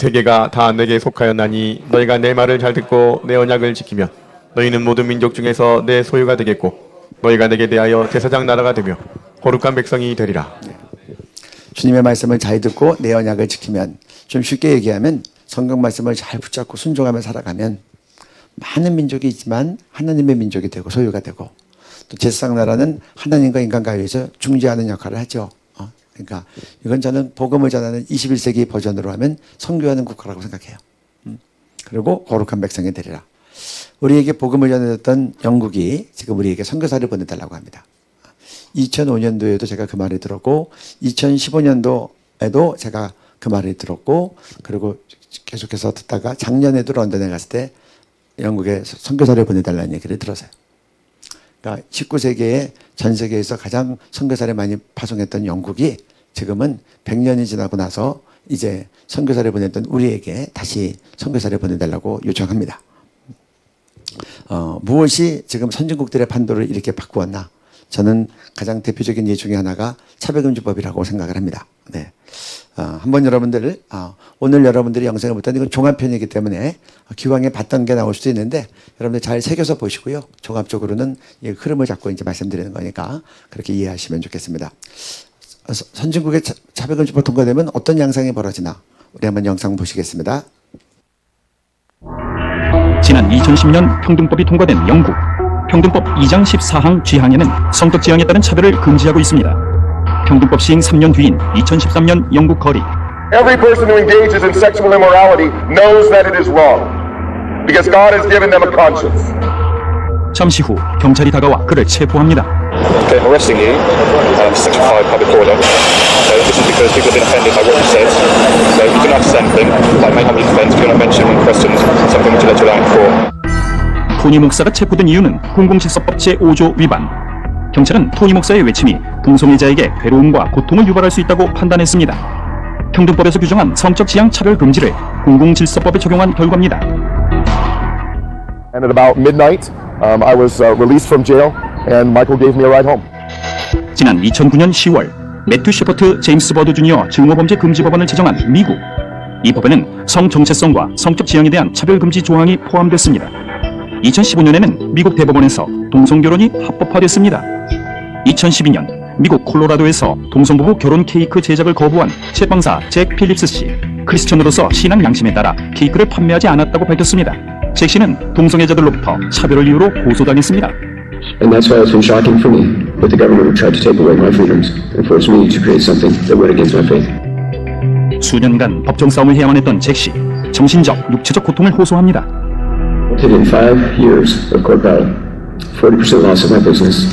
세계가 다 내게 속하였나니 너희가 내 말을 잘 듣고 내 언약을 지키면 너희는 모든 민족 중에서 내 소유가 되겠고 너희가 내게 대하여 제사장 나라가 되며 거룩한 백성이 되리라. 주님의 말씀을 잘 듣고 내 언약을 지키면, 좀 쉽게 얘기하면 성경 말씀을 잘 붙잡고 순종하며 살아가면 많은 민족이 있지만 하나님의 민족이 되고 소유가 되고, 또 제사장 나라는 하나님과 인간 가운데서 중재하는 역할을 하죠. 그러니까 이건 저는 복음을 전하는 21세기 버전으로 하면 선교하는 국가라고 생각해요. 그리고 거룩한 백성이 되리라. 우리에게 복음을 전해줬던 영국이 지금 우리에게 선교사를 보내달라고 합니다. 2005년도에도 제가 그 말을 들었고 2015년도에도 제가 그 말을 들었고, 그리고 계속해서 듣다가 작년에도 런던에 갔을 때 영국에 선교사를 보내달라는 얘기를 들었어요. 그러니까 19세기에 전 세계에서 가장 선교사를 많이 파송했던 영국이 지금은 100년이 지나고 나서 이제 선교사를 보냈던 우리에게 다시 선교사를 보내달라고 요청합니다. 무엇이 지금 선진국들의 판도를 이렇게 바꾸었나? 저는 가장 대표적인 예 중에 하나가 차별금지법이라고 생각을 합니다. 네. 한번 여러분들, 오늘 여러분들이 영상을 볼 때는 이건 종합편이기 때문에 기왕에 봤던 게 나올 수도 있는데 여러분들 잘 새겨서 보시고요. 종합적으로는 이 흐름을 잡고 이제 말씀드리는 거니까 그렇게 이해하시면 좋겠습니다. 선진국의 차별금지법 통과되면 어떤 양상이 벌어지나? 우리 한번 영상 보시겠습니다. 지난 2010년 평등법이 통과된 영국. 평등법 2장 14항 G항에는 성적 지향에 따른 차별을 금지하고 있습니다. 평등법 시행 3년 뒤인 2013년 영국 거리. Every person who engages in sexual immorality knows that it is wrong, because God has given them a conscience. 잠시 후 경찰이 다가와 그를 체포합니다. I'm arresting you, Section 5 public order. So this is because people have been offended by what you said. So you can understand anything, like make up your defense, if you want to mention questions, something which you let you out in court. 토니 목사가 체포된 이유는 공공질서법 제5조 위반. 경찰은 토니 목사의 외침이 동성애자에게 괴로움과 고통을 유발할 수 있다고 판단했습니다. 평등법에서 규정한 성적 지향 차별 금지를 공공질서법에 적용한 결과입니다. And at about midnight, I was released from jail, and Michael gave me a ride home. 지난 2009년 10월 매튜 셰퍼트 제임스 버드 주니어 증오범죄 금지법안을 제정한 미국. 이 법에는 성정체성과 성적 지향에 대한 차별 금지 조항이 포함됐습니다. 2015년에는 미국 대법원에서 동성결혼이 합법화됐습니다. 2012년 미국 콜로라도에서 동성부부 결혼 케이크 제작을 거부한 채빵사 잭 필립스 씨. 크리스천으로서 신앙 양심에 따라 케이크를 판매하지 않았다고 밝혔습니다. 잭 씨는 동성애자들로부터 차별을 이유로 고소당했습니다. And that's why it's been shocking for me that the government tried to take away my freedoms and force me to create something that went against my faith. 수년간 법정 싸움을 해야만 했던 잭 씨. 정신적, 육체적 고통을 호소합니다. In 5 years of court battle, 40% loss of my business,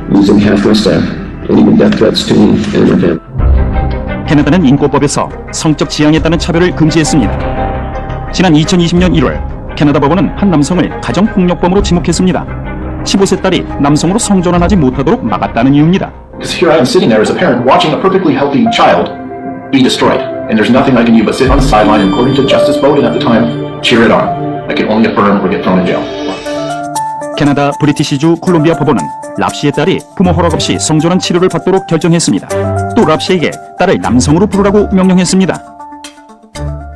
losing half my staff, and even death threats to me and my family. 캐나다는 인권법에서 성적 지향에 따른 차별을 금지했습니다. 지난 2020년 1월 캐나다 법원은 한 남성을 가정폭력범으로 지목했습니다. 15세 딸이 남성으로 성전환하지 못하도록 막았다는 이유입니다. Because here I am sitting there as a parent watching a perfectly healthy child be destroyed, and there's nothing I can do but sit on the sideline and, according to Justice Bowden at the time, cheer it on. I can only affirm or get thrown in jail. 캐나다 브리티시주 콜롬비아 법원은 랍시의 딸이 부모 허락 없이 성전환 치료를 받도록 결정했습니다. 또 랍시에게 딸을 남성으로 부르라고 명령했습니다.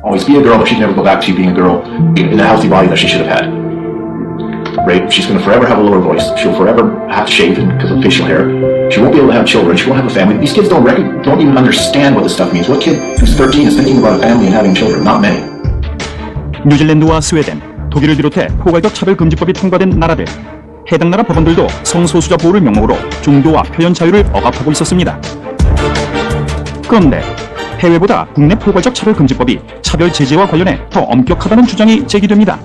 Always be a girl, but she can never go back to being a girl in the healthy body that she should have had. Right? She's going to forever have a lower voice. She'll forever have to shave because of facial hair. She won't be able to have children. She won't have a family. These kids don't even understand what this stuff means. What kid who's 13 is thinking about a family and having children? Not many. 뉴질랜드와 스웨덴, 독일을 비롯해 포괄적 차별금지법이 통과된 나라들. 해당 나라 법원들도 성소수자 보호를 명목으로 종교와 표현 자유를 억압하고 있었습니다. 그런데 해외보다 국내 포괄적 차별금지법이 차별 제재와 관련해 더 엄격하다는 주장이 제기됩니다.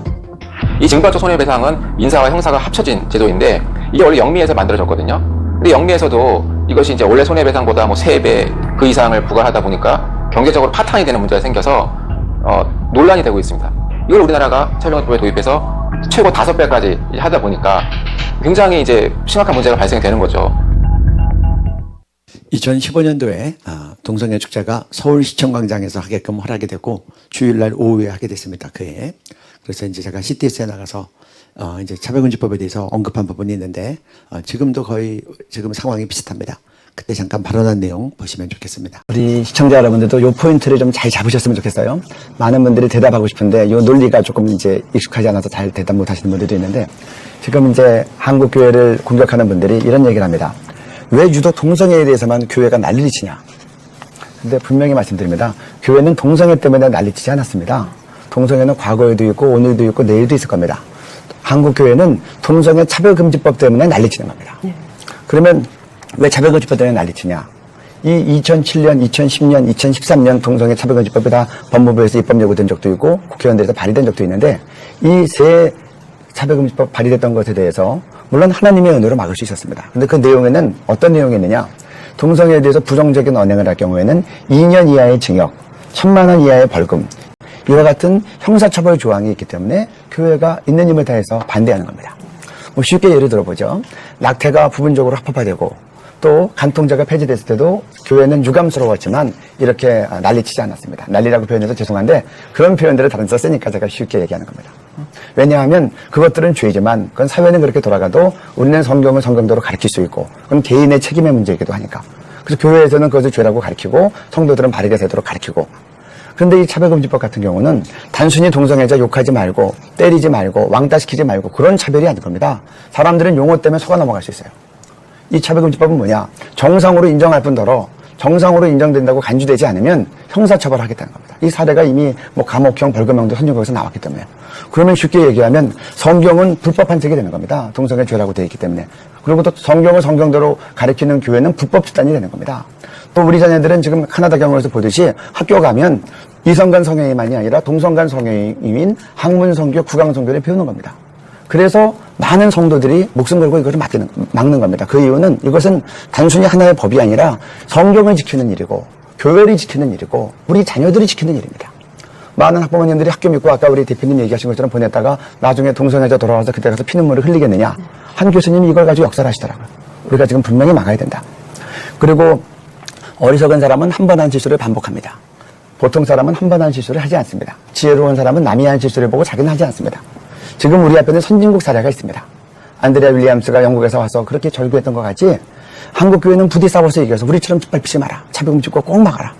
이 징벌적 손해배상은 민사와 형사가 합쳐진 제도인데 이게 원래 영미에서 만들어졌거든요. 근데 영미에서도 이것이 이제 원래 손해배상보다 뭐 3배 그 이상을 부과하다 보니까 경제적으로 파탄이 되는 문제가 생겨서 논란이 되고 있습니다. 이걸 우리나라가 차별금지법에 도입해서 최고 5배까지 하다 보니까 굉장히 이제 심각한 문제가 발생이 되는 거죠. 2015년도에 동성애 축제가 서울시청 광장에서 하게끔 허락이 되고 주일날 오후에 하게 됐습니다. 그해. 그래서 이제 제가 CTS에 나가서 이제 차별금지법에 대해서 언급한 부분이 있는데 지금도 거의 지금 상황이 비슷합니다. 그때 잠깐 발언한 내용 보시면 좋겠습니다. 우리 시청자 여러분들도 요 포인트를 좀 잘 잡으셨으면 좋겠어요. 많은 분들이 대답하고 싶은데 요 논리가 조금 이제 익숙하지 않아서 잘 대답 못 하시는 분들도 있는데, 지금 이제 한국 교회를 공격하는 분들이 이런 얘기를 합니다. 왜 유독 동성애에 대해서만 교회가 난리를 치냐? 근데 분명히 말씀드립니다. 교회는 동성애 때문에 난리치지 않았습니다. 동성애는 과거에도 있고 오늘도 있고 내일도 있을 겁니다. 한국 교회는 동성애 차별금지법 때문에 난리치는 겁니다. 그러면 왜 차별금지법 때문에 난리치냐? 이 2007년, 2010년, 2013년 동성애 차별금지법이 다 법무부에서 입법 예고된 적도 있고 국회의원들에서 발의된 적도 있는데, 이 세 차별금지법 발의됐던 것에 대해서 물론 하나님의 은혜로 막을 수 있었습니다. 근데 그 내용에는 어떤 내용이 있느냐? 동성애에 대해서 부정적인 언행을 할 경우에는 2년 이하의 징역, 1,000만 원 이하의 벌금, 이와 같은 형사처벌 조항이 있기 때문에 교회가 있는 힘을 다해서 반대하는 겁니다. 뭐 쉽게 예를 들어보죠. 낙태가 부분적으로 합법화되고 또 간통죄가 폐지됐을 때도 교회는 유감스러웠지만 이렇게 난리치지 않았습니다. 난리라고 표현해서 죄송한데 그런 표현들을 다른 데 쓰니까 제가 쉽게 얘기하는 겁니다. 왜냐하면 그것들은 죄지만 그건 사회는 그렇게 돌아가도 우리는 성경을 성경대로 가르칠 수 있고, 그건 개인의 책임의 문제이기도 하니까. 그래서 교회에서는 그것을 죄라고 가르치고 성도들은 바르게 되도록 가르치고. 그런데 이 차별금지법 같은 경우는 단순히 동성애자 욕하지 말고 때리지 말고 왕따시키지 말고 그런 차별이 아닐 겁니다. 사람들은 용어 때문에 속아 넘어갈 수 있어요. 이 차별금지법은 뭐냐? 정상으로 인정할 뿐더러 정상으로 인정된다고 간주되지 않으면 형사처벌하겠다는 겁니다. 이 사례가 이미 뭐 감옥형, 벌금형도 선진국에서 나왔기 때문에. 그러면 쉽게 얘기하면 성경은 불법한 책이 되는 겁니다. 동성애 죄라고 되어 있기 때문에. 그리고 또 성경을 성경대로 가르치는 교회는 불법 집단이 되는 겁니다. 또 우리 자녀들은 지금 카나다 경우에서 보듯이 학교 가면 이성간 성애만이 아니라 동성간 성애인 학문성교, 구강성교를 배우는 겁니다. 그래서 많은 성도들이 목숨 걸고 이것을 막는 겁니다. 그 이유는 이것은 단순히 하나의 법이 아니라 성경을 지키는 일이고 교회를 지키는 일이고 우리 자녀들이 지키는 일입니다. 많은 학부모님들이 학교 믿고 아까 우리 대표님 얘기하신 것처럼 보냈다가 나중에 동성애자 돌아와서 그때 가서 피눈물을 흘리겠느냐. 한 교수님이 이걸 가지고 역사를 하시더라고요. 우리가 지금 분명히 막아야 된다. 그리고 어리석은 사람은 한 번 한 실수를 반복합니다. 보통 사람은 한 번 한 실수를 하지 않습니다. 지혜로운 사람은 남이 한 실수를 보고 자기는 하지 않습니다. 지금 우리 앞에는 선진국 사례가 있습니다. 안드레아 윌리엄스가 영국에서 와서 그렇게 절규했던 것 같이 한국 교회는 부디 싸워서 이겨서 우리처럼 짓밟히지 마라. 차별금지법 꼭 막아라.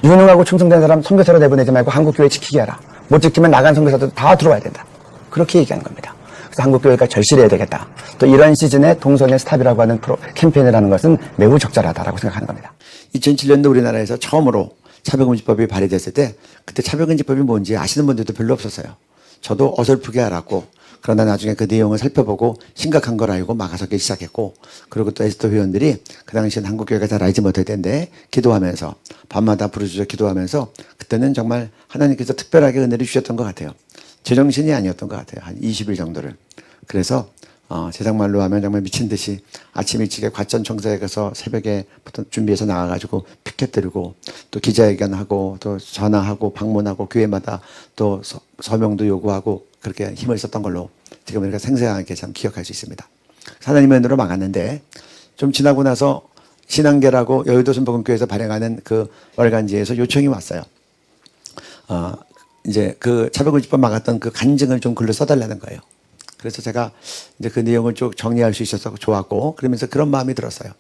유능하고 충성된 사람 선교사로 내보내지 말고 한국 교회 지키게 하라. 못 지키면 나간 선교사도 다 들어와야 된다. 그렇게 얘기하는 겁니다. 그래서 한국 교회가 절실해야 되겠다. 또 이런 시즌에 동성애 스탑이라고 하는 캠페인을 하는 것은 매우 적절하다라고 생각하는 겁니다. 2007년도 우리나라에서 처음으로 차별금지법이 발의됐을 때 그때 차별금지법이 뭔지 아시는 분들도 별로 없었어요. 저도 어설프게 알았고, 그러나 나중에 그 내용을 살펴보고 심각한 걸 알고 막아서기 시작했고, 그리고 또 에스더 회원들이 그 당시엔 한국교회가 잘 알지 못할 텐데 기도하면서 밤마다 부르짖어 기도하면서 그때는 정말 하나님께서 특별하게 은혜를 주셨던 것 같아요. 제정신이 아니었던 것 같아요. 한 20일 정도를. 그래서 세상말로 하면 정말 미친 듯이 아침 일찍에 과천청사에 가서 새벽에 준비해서 나가가지고 피켓 들고 또 기자회견하고 또 전화하고 방문하고 교회마다 또 서명도 요구하고 그렇게 힘을 썼던 걸로 지금 우리가 생생하게 참 기억할 수 있습니다. 하나님의 은혜로 막았는데 좀 지나고 나서 신앙계라고 여의도 순복음교회에서 발행하는 그 월간지에서 요청이 왔어요. 이제 그 차별금지법 막았던 그 간증을 좀 글로 써달라는 거예요. 그래서 제가 이제 그 내용을 쭉 정리할 수 있어서 좋았고, 그러면서 그런 마음이 들었어요.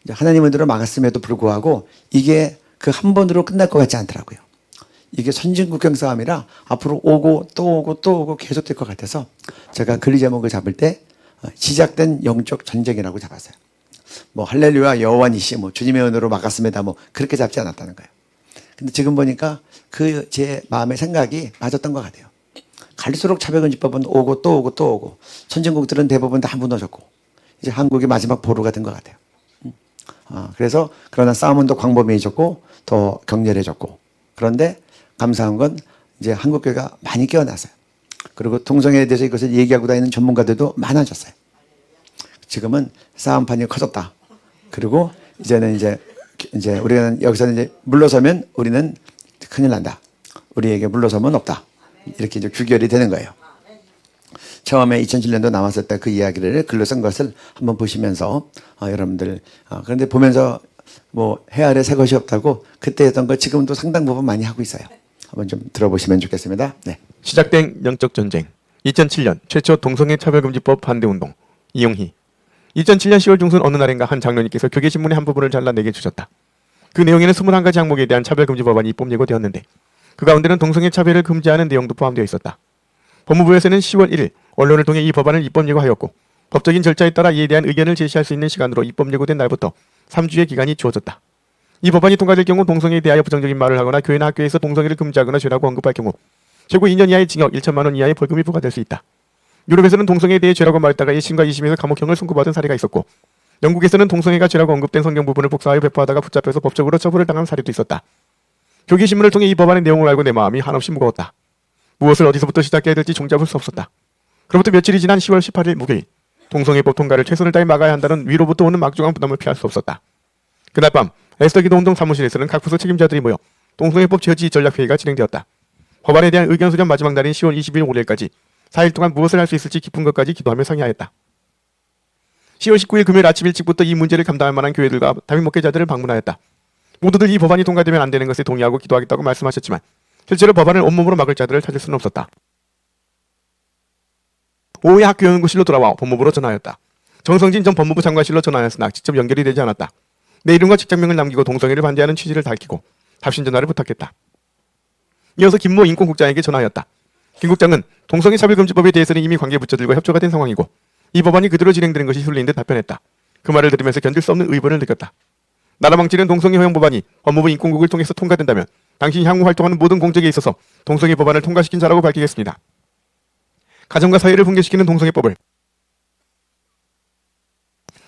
이제 하나님의 은혜로 막았음에도 불구하고 이게 그 한 번으로 끝날 것 같지 않더라고요. 이게 선진국경 싸움이라 앞으로 오고 또 오고 또 오고 계속 될 것 같아서 제가 글리 제목을 잡을 때 시작된 영적 전쟁이라고 잡았어요. 뭐 할렐루야 여호와니시 뭐 주님의 은혜로 막았습니다 뭐 그렇게 잡지 않았다는 거예요. 근데 지금 보니까 그 제 마음의 생각이 맞았던 것 같아요. 갈수록 차별금지법은 오고 또 오고 또 오고 선진국들은 대부분 다 무너졌고 이제 한국이 마지막 보루가 된 것 같아요. 그래서 그러나 싸움은 더 광범위해졌고 더 격렬해졌고, 그런데 감사한 건 이제 한국교회가 많이 깨어났어요. 그리고 동성애에 대해서 이것을 얘기하고 다니는 전문가들도 많아졌어요. 지금은 싸움판이 커졌다. 그리고 이제는 이제 우리는 여기서는 이제 물러서면 우리는 큰일 난다. 우리에게 물러서면 없다. 이렇게 이제 규결이 되는 거예요. 처음에 2007년도 나왔을 때 그 이야기를 글로 쓴 것을 한번 보시면서 여러분들 그런데 보면서 뭐 해아래 새 것이 없다고 그때 했던 거 지금도 상당 부분 많이 하고 있어요. 한번 좀 들어보시면 좋겠습니다. 네. 시작된 영적 전쟁. 2007년 최초 동성애 차별금지법 반대운동. 이용희. 2007년 10월 중순 어느 날인가 한 장로님께서 교계신문의 한 부분을 잘라내게 주셨다. 그 내용에는 21가지 항목에 대한 차별금지 법안이 입법 예고되었는데 그 가운데는 동성애 차별을 금지하는 내용도 포함되어 있었다. 법무부에서는 10월 1일 언론을 통해 이 법안을 입법 예고하였고 법적인 절차에 따라 이에 대한 의견을 제시할 수 있는 시간으로 입법 예고된 날부터 3주의 기간이 주어졌다. 이 법안이 통과될 경우 동성애에 대하여 부정적인 말을 하거나 교회나 학교에서 동성애를 금지하거나 죄라고 언급할 경우 최고 2년 이하의 징역 1천만 원 이하의 벌금이 부과될 수 있다. 유럽에서는 동성애에 대해 죄라고 말했다가 1심과 2심에서 감옥형을 선고받은 사례가 있었고 영국에서는 동성애가 죄라고 언급된 성경 부분을 복사하여 배포하다가 붙잡혀서 법적으로 처벌을 당한 사례도 있었다. 교계신문을 통해 이 법안의 내용을 알고 내 마음이 한없이 무거웠다. 무엇을 어디서부터 시작해야 될지 종잡을 수 없었다. 그로부터 며칠이 지난 10월 18일 목요일 동성애법 통과를 최선을 다해 막아야 한다는 위로부터 오는 막중한 부담을 피할 수 없었다. 그날 밤 에스더 기도운동 사무실에서는 각 부서 책임자들이 모여 동성애법 제지 전략회의가 진행되었다. 법안에 대한 의견 수렴 마지막 날인 10월 20일 월요일까지 4일 동안 무엇을 할 수 있을지 깊은 것까지 기도하며 상의하였다. 10월 19일 금요일 아침 일찍부터 이 문제를 감당할 만한 교회들과 담임 목회자들을 방문하였다. 모두들 이 법안이 통과되면 안 되는 것에 동의하고 기도하겠다고 말씀하셨지만 실제로 법안을 온몸으로 막을 자들을 찾을 수는 없었다. 오후에 학교 연구실로 돌아와 법무부로 전화하였다. 정성진 전 법무부 장관실로 전화하였으나 직접 연결이 되지 않았다. 내 이름과 직장명을 남기고 동성애를 반대하는 취지를 밝히고 답신 전화를 부탁했다. 이어서 김모 인권국장에게 전화하였다. 김 국장은 동성애 차별금지법에 대해서는 이미 관계 부처들과 협조가 된 상황이고 이 법안이 그대로 진행되는 것이 순리인 듯 답변했다. 그 말을 들으면서 견딜 수 없는 의문을 느꼈다. 나라망치는 동성애 허용 법안이 법무부 인권국을 통해서 통과된다면 당신이 향후 활동하는 모든 공적에 있어서 동성애 법안을 통과시킨 자라고 밝히겠습니다. 가정과 사회를 붕괴시키는 동성애법을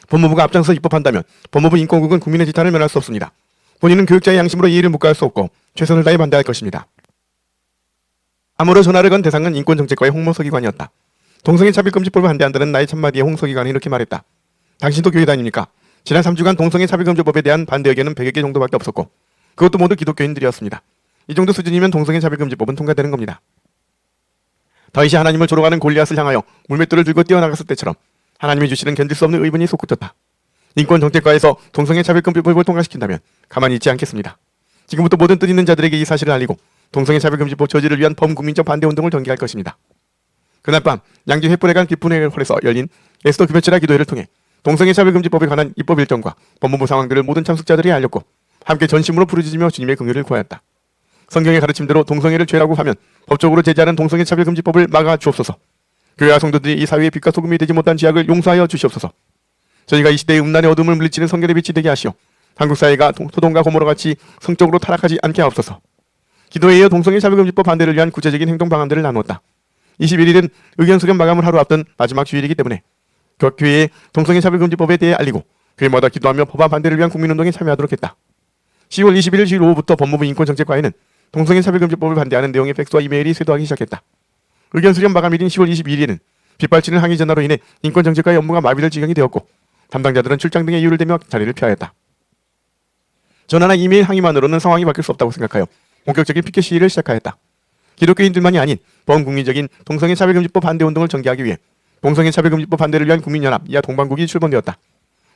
법무부가 앞장서 입법한다면 법무부 인권국은 국민의 지탄을 면할 수 없습니다. 본인은 교육자의 양심으로 이의를 묵과할 수 없고 최선을 다해 반대할 것입니다. 암으로 전화를 건 대상은 인권정책과의 홍모서 기관이었다. 동성애 차별금지법을 반대한다는 나의 첫마디에 홍서 기관이 이렇게 말했다. 당신도 교회 다닙니까? 지난 3주간 동성애 차별금지법에 대한 반대 의견은 100여 개 정도밖에 없었고 그것도 모두 기독교인들이었습니다. 이 정도 수준이면 동성애 차별금지법은 통과되는 겁니다. 다윗이 하나님을 조롱하는 골리앗을 향하여 물맷돌을 들고 뛰어나갔을 때처럼 하나님이 주시는 견딜 수 없는 의문이 솟구쳤다. 인권정책과에서 동성애 차별금지법을 통과시킨다면 가만히 있지 않겠습니다. 지금부터 모든 뜻 있는 자들에게 이 사실을 알리고 동성애 차별금지법 저지를 위한 범국민적 반대운동을 전개할 것입니다. 그날 밤 양지 횃불에 기쁜회 홀에서 열린 에스더 금요철야 기도회를 통해 동성애 차별금지법에 관한 입법 일정과 법무부 상황들을 모든 참석자들이 알렸고 함께 전심으로 부르짖으며 주님의 긍휼을 구하였다. 성경의 가르침대로 동성애를 죄라고 하면 법적으로 제재하는 동성애 차별금지법을 막아 주옵소서. 교회와 성도들이 이 사회의 빛과 소금이 되지 못한 지약을 용서하여 주시옵소서. 저희가 이 시대의 음란의 어둠을 물리치는 성결의 빛이 되게 하시오. 한국 사회가 소돔과 고모라 같이 성적으로 타락하지 않게 하옵소서. 기도에 이어 동성애 차별금지법 반대를 위한 구체적인 행동 방안들을 나누었다. 21일은 의견 수렴 마감을 하루 앞둔 마지막 주일이기 때문에 교회에 동성애 차별금지법에 대해 알리고 교회마다 기도하며 법안 반대를 위한 국민운동에 참여하도록 했다. 10월 21일 주일 오후부터 법무부 인권정책과에는 동성애 차별금지법을 반대하는 내용의 팩스와 이메일이 쇄도하기 시작했다. 의견 수렴 마감일인 10월 22일에는 빗발치는 항의 전화로 인해 인권정책과의 업무가 마비될 지경이 되었고 담당자들은 출장 등의 이유를 대며 자리를 피하였다. 전화나 이메일 항의만으로는 상황이 바뀔 수 없다고 생각하여 본격적인 피켓 시위를 시작하였다. 기독교인들만이 아닌 범국민적인 동성애 차별금지법 반대운동을 전개하기 위해 동성애 차별금지법 반대를 위한 국민연합 이하 동반국이 출범되었다.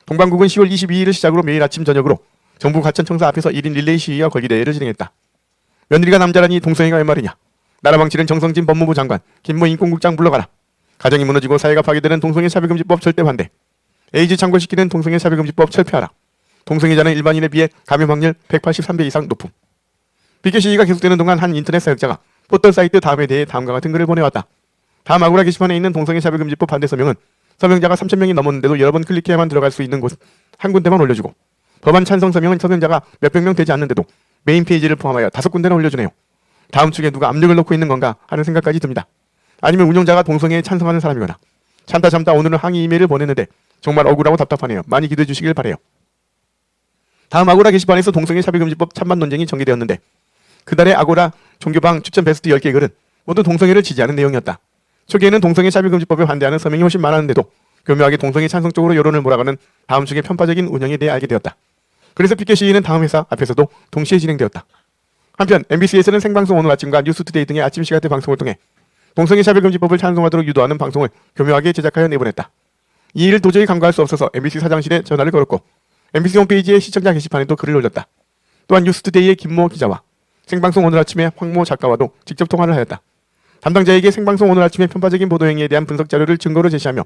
동반국은 10월 22일을 시작으로 매일 아침 저녁으로 정부 가천청사 앞에서 1인 릴레이 시위와 걸기대회를 진행했다. 며느리가 남자라니 동성애가 웬 말이냐. 나라 망치는 정성진 법무부 장관, 김모 인권국장 물러가라. 가정이 무너지고 사회가 파괴되는 동성애 차별금지법 절대 반대. 에이즈 창궐시키는 동성애 차별금지법 철폐하라. 동성애자는 일반인에 비해 감염 확률 183배 이상 높음. 피켓 시위가 계속되는 동안 한 인터넷 사용자가 포털 사이트 다음에 대해 다음과 같은 글을 보내왔다. 다음 아고라 게시판에 있는 동성애 차별금지법 반대 서명은 서명자가 3,000명이 넘었는데도 여러 번 클릭해야만 들어갈 수 있는 곳 한 군데만 올려주고 법안 찬성 서명은 서명자가 몇백 명 되지 않는데도 메인 페이지를 포함하여 5군데나 올려주네요. 다음 축에 누가 압력을 넣고 있는 건가 하는 생각까지 듭니다. 아니면 운영자가 동성애에 찬성하는 사람이거나 참다 오늘은 항의 이메일을 보냈는데 정말 억울하고 답답하네요. 많이 기도해 주시길 바래요. 다음 아고라 게시판에서 동성애 차별금지법 찬반 논쟁이 전개되었는데 그달의 아고라 종교방 추천 베스트 10개 글은 모두 동성애를 지지하는 내용이었다. 초기에는 동성애 차별금지법에 반대하는 서명이 훨씬 많았는데도 교묘하게 동성애 찬성 쪽으로 여론을 몰아가는 다음 축의 편파적인 운영에 대해 알게 되었다. 그래서 피켓 시위는 다음 회사 앞에서도 동시에 진행되었다. 한편 MBC에서는 생방송 오늘 아침과 뉴스투데이 등의 아침 시간대 방송을 통해 동성애 차별금지법을 찬성하도록 유도하는 방송을 교묘하게 제작하여 내보냈다. 이 일을 도저히 간과할 수 없어서 MBC 사장실에 전화를 걸었고 MBC 홈페이지의 시청자 게시판에도 글을 올렸다. 또한 뉴스투데이의 김모 기자와 생방송 오늘 아침에 황모 작가와도 직접 통화를 하였다. 담당자에게 생방송 오늘 아침의 편파적인 보도 행위에 대한 분석 자료를 증거로 제시하며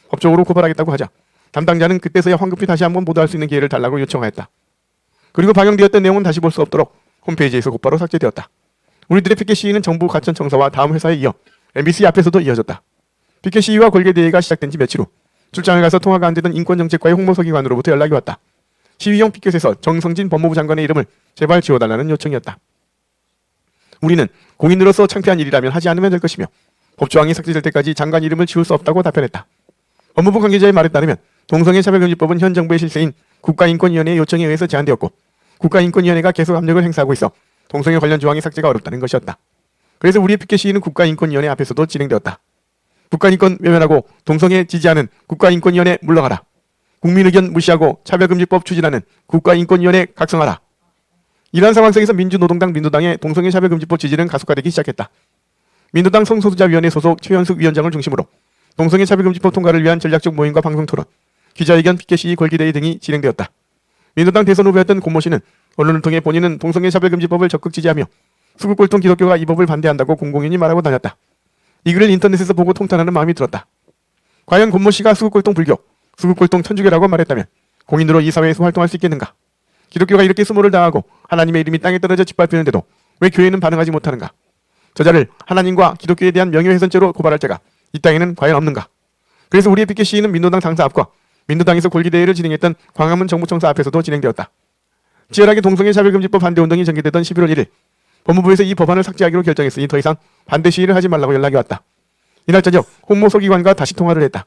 법적으로 고발하겠다고 하자 담당자는 그때서야 황급히 다시 한번 보도할 수 있는 기회를 달라고 요청하였다. 그리고 방영되었던 내용은 다시 볼 수 없도록 홈페이지에서 곧바로 삭제되었다. 우리들의 피켓 시위는 정부 가천청사와 다음 회사에 이어 MBC 앞에서도 이어졌다. 피켓 시위와 골계대회가 시작된 지 며칠 후 출장을 가서 통화가 안 되던 인권정책과의 홍보서기관으로부터 연락이 왔다. 시위용 피켓에서 정성진 법무부 장관의 이름을 제발 지워달라는 요청이었다. 우리는 공인으로서 창피한 일이라면 하지 않으면 될 것이며 법조항이 삭제될 때까지 장관 이름을 지울 수 없다고 답변했다. 법무부 관계자의 말에 따르면 동성애 차별금지법은 현 정부의 실세인 국가인권위원회의 요청에 의해서 제안되었고 국가인권위원회가 계속 압력을 행사하고 있어 동성애 관련 조항의 삭제가 어렵다는 것이었다. 그래서 우리의 피켓 시위는 국가인권위원회 앞에서도 진행되었다. 국가인권 외면하고 동성애 지지하는 국가인권위원회 물러가라. 국민의견 무시하고 차별금지법 추진하는 국가인권위원회 각성하라. 이러한 상황 속에서 민주노동당 민주당의 동성애 차별금지법 지지는 가속화되기 시작했다. 민주당 성소수자위원회 소속 최현숙 위원장을 중심으로 동성애 차별금지법 통과를 위한 전략적 모임과 방송토론, 기자회견, 피켓 시위, 골기대회 등이 진행되었다. 민주당 대선 후보였던 권모 씨는 언론을 통해 본인은 동성애 차별금지법을 적극 지지하며 수국골통 기독교가 이 법을 반대한다고 공공연히 말하고 다녔다. 이 글을 인터넷에서 보고 통탄하는 마음이 들었다. 과연 권모 씨가 수국골통 불교, 수국골통 천주교라고 말했다면 공인으로 이 사회에서 활동할 수 있겠는가? 기독교가 이렇게 수모를 당하고 하나님의 이름이 땅에 떨어져 짓밟히는데도 왜 교회는 반응하지 못하는가? 저자를 하나님과 기독교에 대한 명예훼손죄로 고발할 자가 이 땅에는 과연 없는가? 그래서 우리의 피켓 시위는 민노당 당사 앞과 민노당에서 골기대회를 진행했던 광화문 정부청사 앞에서도 진행되었다. 치열하게 동성애 차별금지법 반대운동이 전개되던 11월 1일 법무부에서 이 법안을 삭제하기로 결정했으니 더 이상 반대 시위를 하지 말라고 연락이 왔다. 이날 저녁 홍보소기관과 다시 통화를 했다.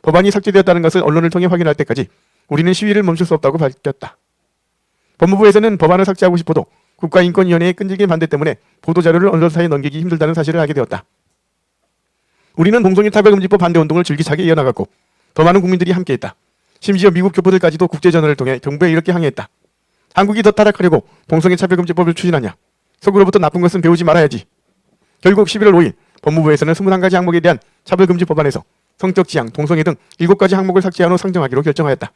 법안이 삭제되었다는 것을 언론을 통해 확인할 때까지 우리는 시위를 멈출 수 없다고 밝혔다. 법무부에서는 법안을 삭제하고 싶어도 국가인권위원회의 끈질긴 반대 때문에 보도자료를 언론사에 넘기기 힘들다는 사실을 알게 되었다. 우리는 동성애 차별금지법 반대운동을 줄기차게 이어나갔고 더 많은 국민들이 함께했다. 심지어 미국 교포들까지도 국제전화를 통해 정부에 이렇게 항의했다. 한국이 더 타락하려고 동성애 차별금지법을 추진하냐. 속으로부터 나쁜 것은 배우지 말아야지. 결국 11월 5일 법무부에서는 21가지 항목에 대한 차별금지 법안에서 성적 지향, 동성애 등 7가지 항목을 삭제한 후 상정하기로 결정하였다.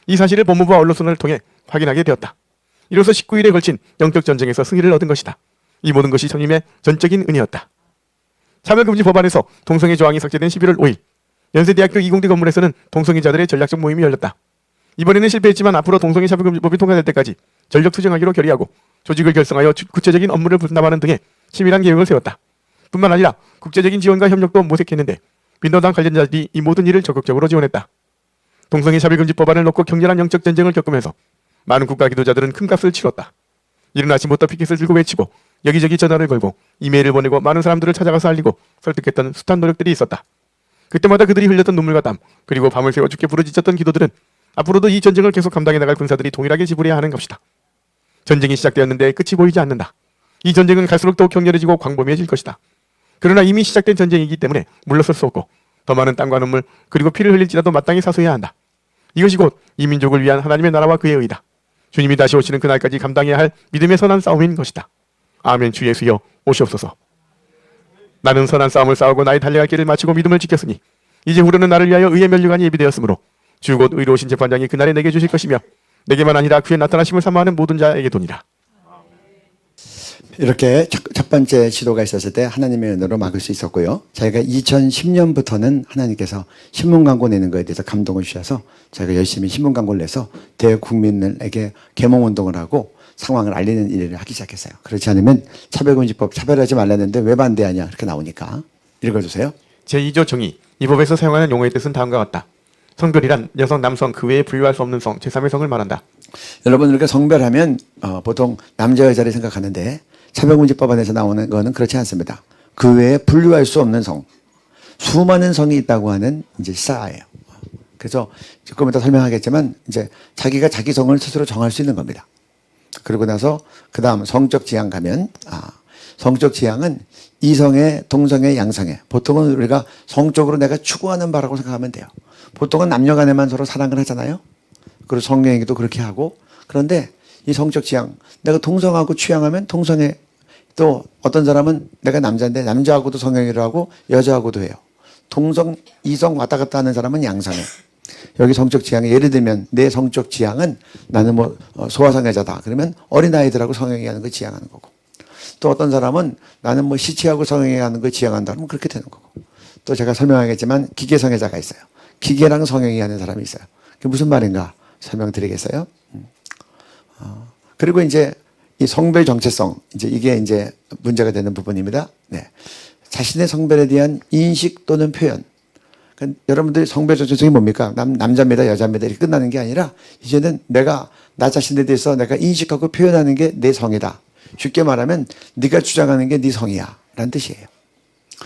이 사실을 법무부와 언론을 통해 확인하게 되었다. 이로써 19일에 걸친 영적 전쟁에서 승리를 얻은 것이다. 이 모든 것이 주님의 전적인 은혜였다. 차별금지 법안에서 동성애 조항이 삭제된 11월 5일 연세대학교 이공대 건물에서는 동성애자들의 전략적 모임이 열렸다. 이번에는 실패했지만 앞으로 동성애 차별금지법이 통과될 때까지 전력 투쟁하기로 결의하고 조직을 결성하여 구체적인 업무를 분담하는 등의 치밀한 계획을 세웠다. 뿐만 아니라 국제적인 지원과 협력도 모색했는데 민노당 관련자들이 이 모든 일을 적극적으로 지원했다. 동성애 차별금지 법안을 놓고 격렬한 영적 전쟁을 겪으면서 많은 국가 기도자들은 큰 값을 치렀다. 이른 아침부터 피켓을 들고 외치고 여기저기 전화를 걸고 이메일을 보내고 많은 사람들을 찾아가서 알리고 설득했던 숱한 노력들이 있었다. 그때마다 그들이 흘렸던 눈물과 땀 그리고 밤을 새워 죽게 부르짖었던 기도들은 앞으로도 이 전쟁을 계속 감당해 나갈 군사들이 동일하게 지불해야 하는 것이다. 전쟁이 시작되었는데 끝이 보이지 않는다. 이 전쟁은 갈수록 더욱 격렬해지고 광범위해질 것이다. 그러나 이미 시작된 전쟁이기 때문에 물러설 수 없고 더 많은 땀과 눈물 그리고 피를 흘릴지라도 마땅히 사수해야 한다. 이것이 곧 이 민족을 위한 하나님의 나라와 그의 의다. 주님이 다시 오시는 그날까지 감당해야 할 믿음의 선한 싸움인 것이다. 아멘. 주 예수여 오시옵소서. 나는 선한 싸움을 싸우고 나의 달려갈 길을 마치고 믿음을 지켰으니 이제 후로는 나를 위하여 의의 면류관이 예비되었으므로 주 곧 의로우신 재판장이 그날에 내게 주실 것이며 내게만 아니라 그의 나타나심을 사모하는 모든 자에게도니라. 이렇게 첫 번째 시도가 있었을 때 하나님의 은혜로 막을 수 있었고요. 저희가 2010년부터는 하나님께서 신문 광고 내는 것에 대해서 감동을 주셔서 저희가 열심히 신문 광고를 내서 대국민에게 계몽운동을 하고 상황을 알리는 일을 하기 시작했어요. 그렇지 않으면 차별금지법 차별하지 말라는데 왜 반대하냐 이렇게 나오니까. 읽어주세요. 제2조 정의. 이 법에서 사용하는 용어의 뜻은 다음과 같다. 성별이란 여성, 남성 그 외에 분류할 수 없는 성, 제3의 성을 말한다. 여러분 우리가 성별하면 보통 남자 여자를 생각하는데 차별금지법안에서 나오는 거는 그렇지 않습니다. 그 외에 분류할 수 없는 성, 수많은 성이 있다고 하는 이제 시사예요. 그래서 조금 이따 설명하겠지만 이제 자기가 자기 성을 스스로 정할 수 있는 겁니다. 그러고 나서 그 다음 성적 지향 가면 성적 지향은 이성애, 동성애, 양성애. 보통은 우리가 성적으로 내가 추구하는 바라고 생각하면 돼요. 보통은 남녀 간에만 서로 사랑을 하잖아요. 그리고 성애에게도 그렇게 하고. 그런데 이 성적 지향, 내가 동성하고 취향하면 동성애, 또 어떤 사람은 내가 남자인데 남자하고도 성애를 하고 여자하고도 해요. 동성, 이성 왔다 갔다 하는 사람은 양성애. 여기 성적 지향에 예를 들면 내 성적 지향은 나는 소아성애자다. 그러면 어린아이들하고 성행위하는 걸 지향하는 거고. 또 어떤 사람은 나는 시체하고 성행위하는 걸 지향한다. 그러면 그렇게 되는 거고. 또 제가 설명하겠지만 기계성애자가 있어요. 기계랑 성행위하는 사람이 있어요. 그게 무슨 말인가 설명드리겠어요? 그리고 이제 이 성별 정체성, 이제 이게 이제 문제가 되는 부분입니다. 네. 자신의 성별에 대한 인식 또는 표현. 그러니까 여러분들이 성별 정체성이 뭡니까? 남자입니다, 여자입니다 이렇게 끝나는 게 아니라 이제는 내가 나 자신에 대해서 내가 인식하고 표현하는 게 내 성이다. 쉽게 말하면 네가 주장하는 게 네 성이야 라는 뜻이에요.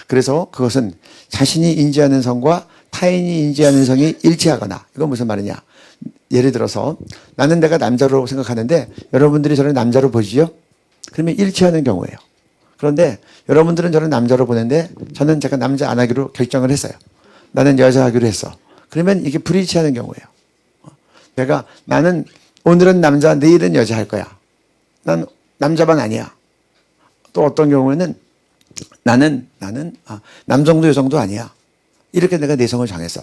그래서 그것은 자신이 인지하는 성과 타인이 인지하는 성이 일치하거나, 이건 무슨 말이냐? 예를 들어서 나는 내가 남자로 생각하는데 여러분들이 저를 남자로 보지요? 그러면 일치하는 경우예요. 그런데 여러분들은 저를 남자로 보는데 저는 제가 남자 안 하기로 결정을 했어요. 나는 여자 하기로 했어. 그러면 이게 불일치하는 경우예요. 나는 오늘은 남자, 내일은 여자 할 거야. 난 남자만 아니야. 또 어떤 경우에는 나는 남성도 여성도 아니야. 이렇게 내가 내성을 정했어.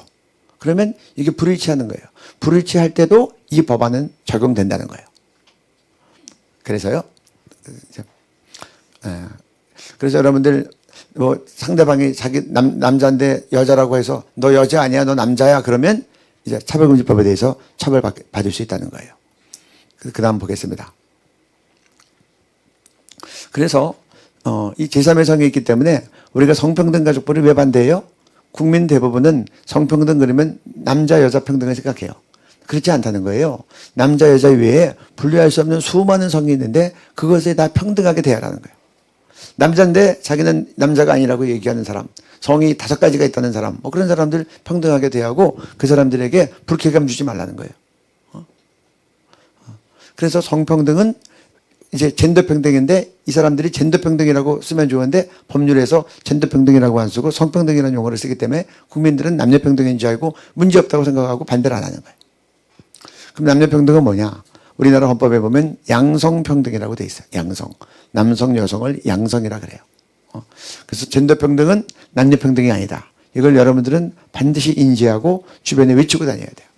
그러면 이게 불일치하는 거예요. 불일치할 때도 이 법안은 적용된다는 거예요. 그래서요. 그래서 여러분들 뭐 상대방이 자기 남자인데 여자라고 해서 너 여자 아니야, 너 남자야 그러면 이제 차별금지법에 대해서 처벌받을 수 있다는 거예요. 그 다음 보겠습니다. 그래서 이 제3의 성이 있기 때문에 우리가 성평등 가족법을 왜 반대해요? 국민 대부분은 성평등 그러면 남자 여자 평등을 생각해요. 그렇지 않다는 거예요. 남자 여자 외에 분류할 수 없는 수많은 성이 있는데 그것에 다 평등하게 대하라는 거예요. 남자인데 자기는 남자가 아니라고 얘기하는 사람, 성이 5가지가 있다는 사람, 뭐 그런 사람들 평등하게 대하고 그 사람들에게 불쾌감 주지 말라는 거예요. 그래서 성평등은 이제 젠더 평등인데 이 사람들이 젠더 평등이라고 쓰면 좋은데 법률에서 젠더 평등이라고 안 쓰고 성평등이라는 용어를 쓰기 때문에 국민들은 남녀 평등인 줄 알고 문제 없다고 생각하고 반대를 안 하는 거예요. 그럼 남녀 평등은 뭐냐? 우리나라 헌법에 보면 양성평등이라고 돼 있어요. 양성. 남성, 여성을 양성이라 그래요. 그래서 젠더 평등은 남녀 평등이 아니다. 이걸 여러분들은 반드시 인지하고 주변에 외치고 다녀야 돼요.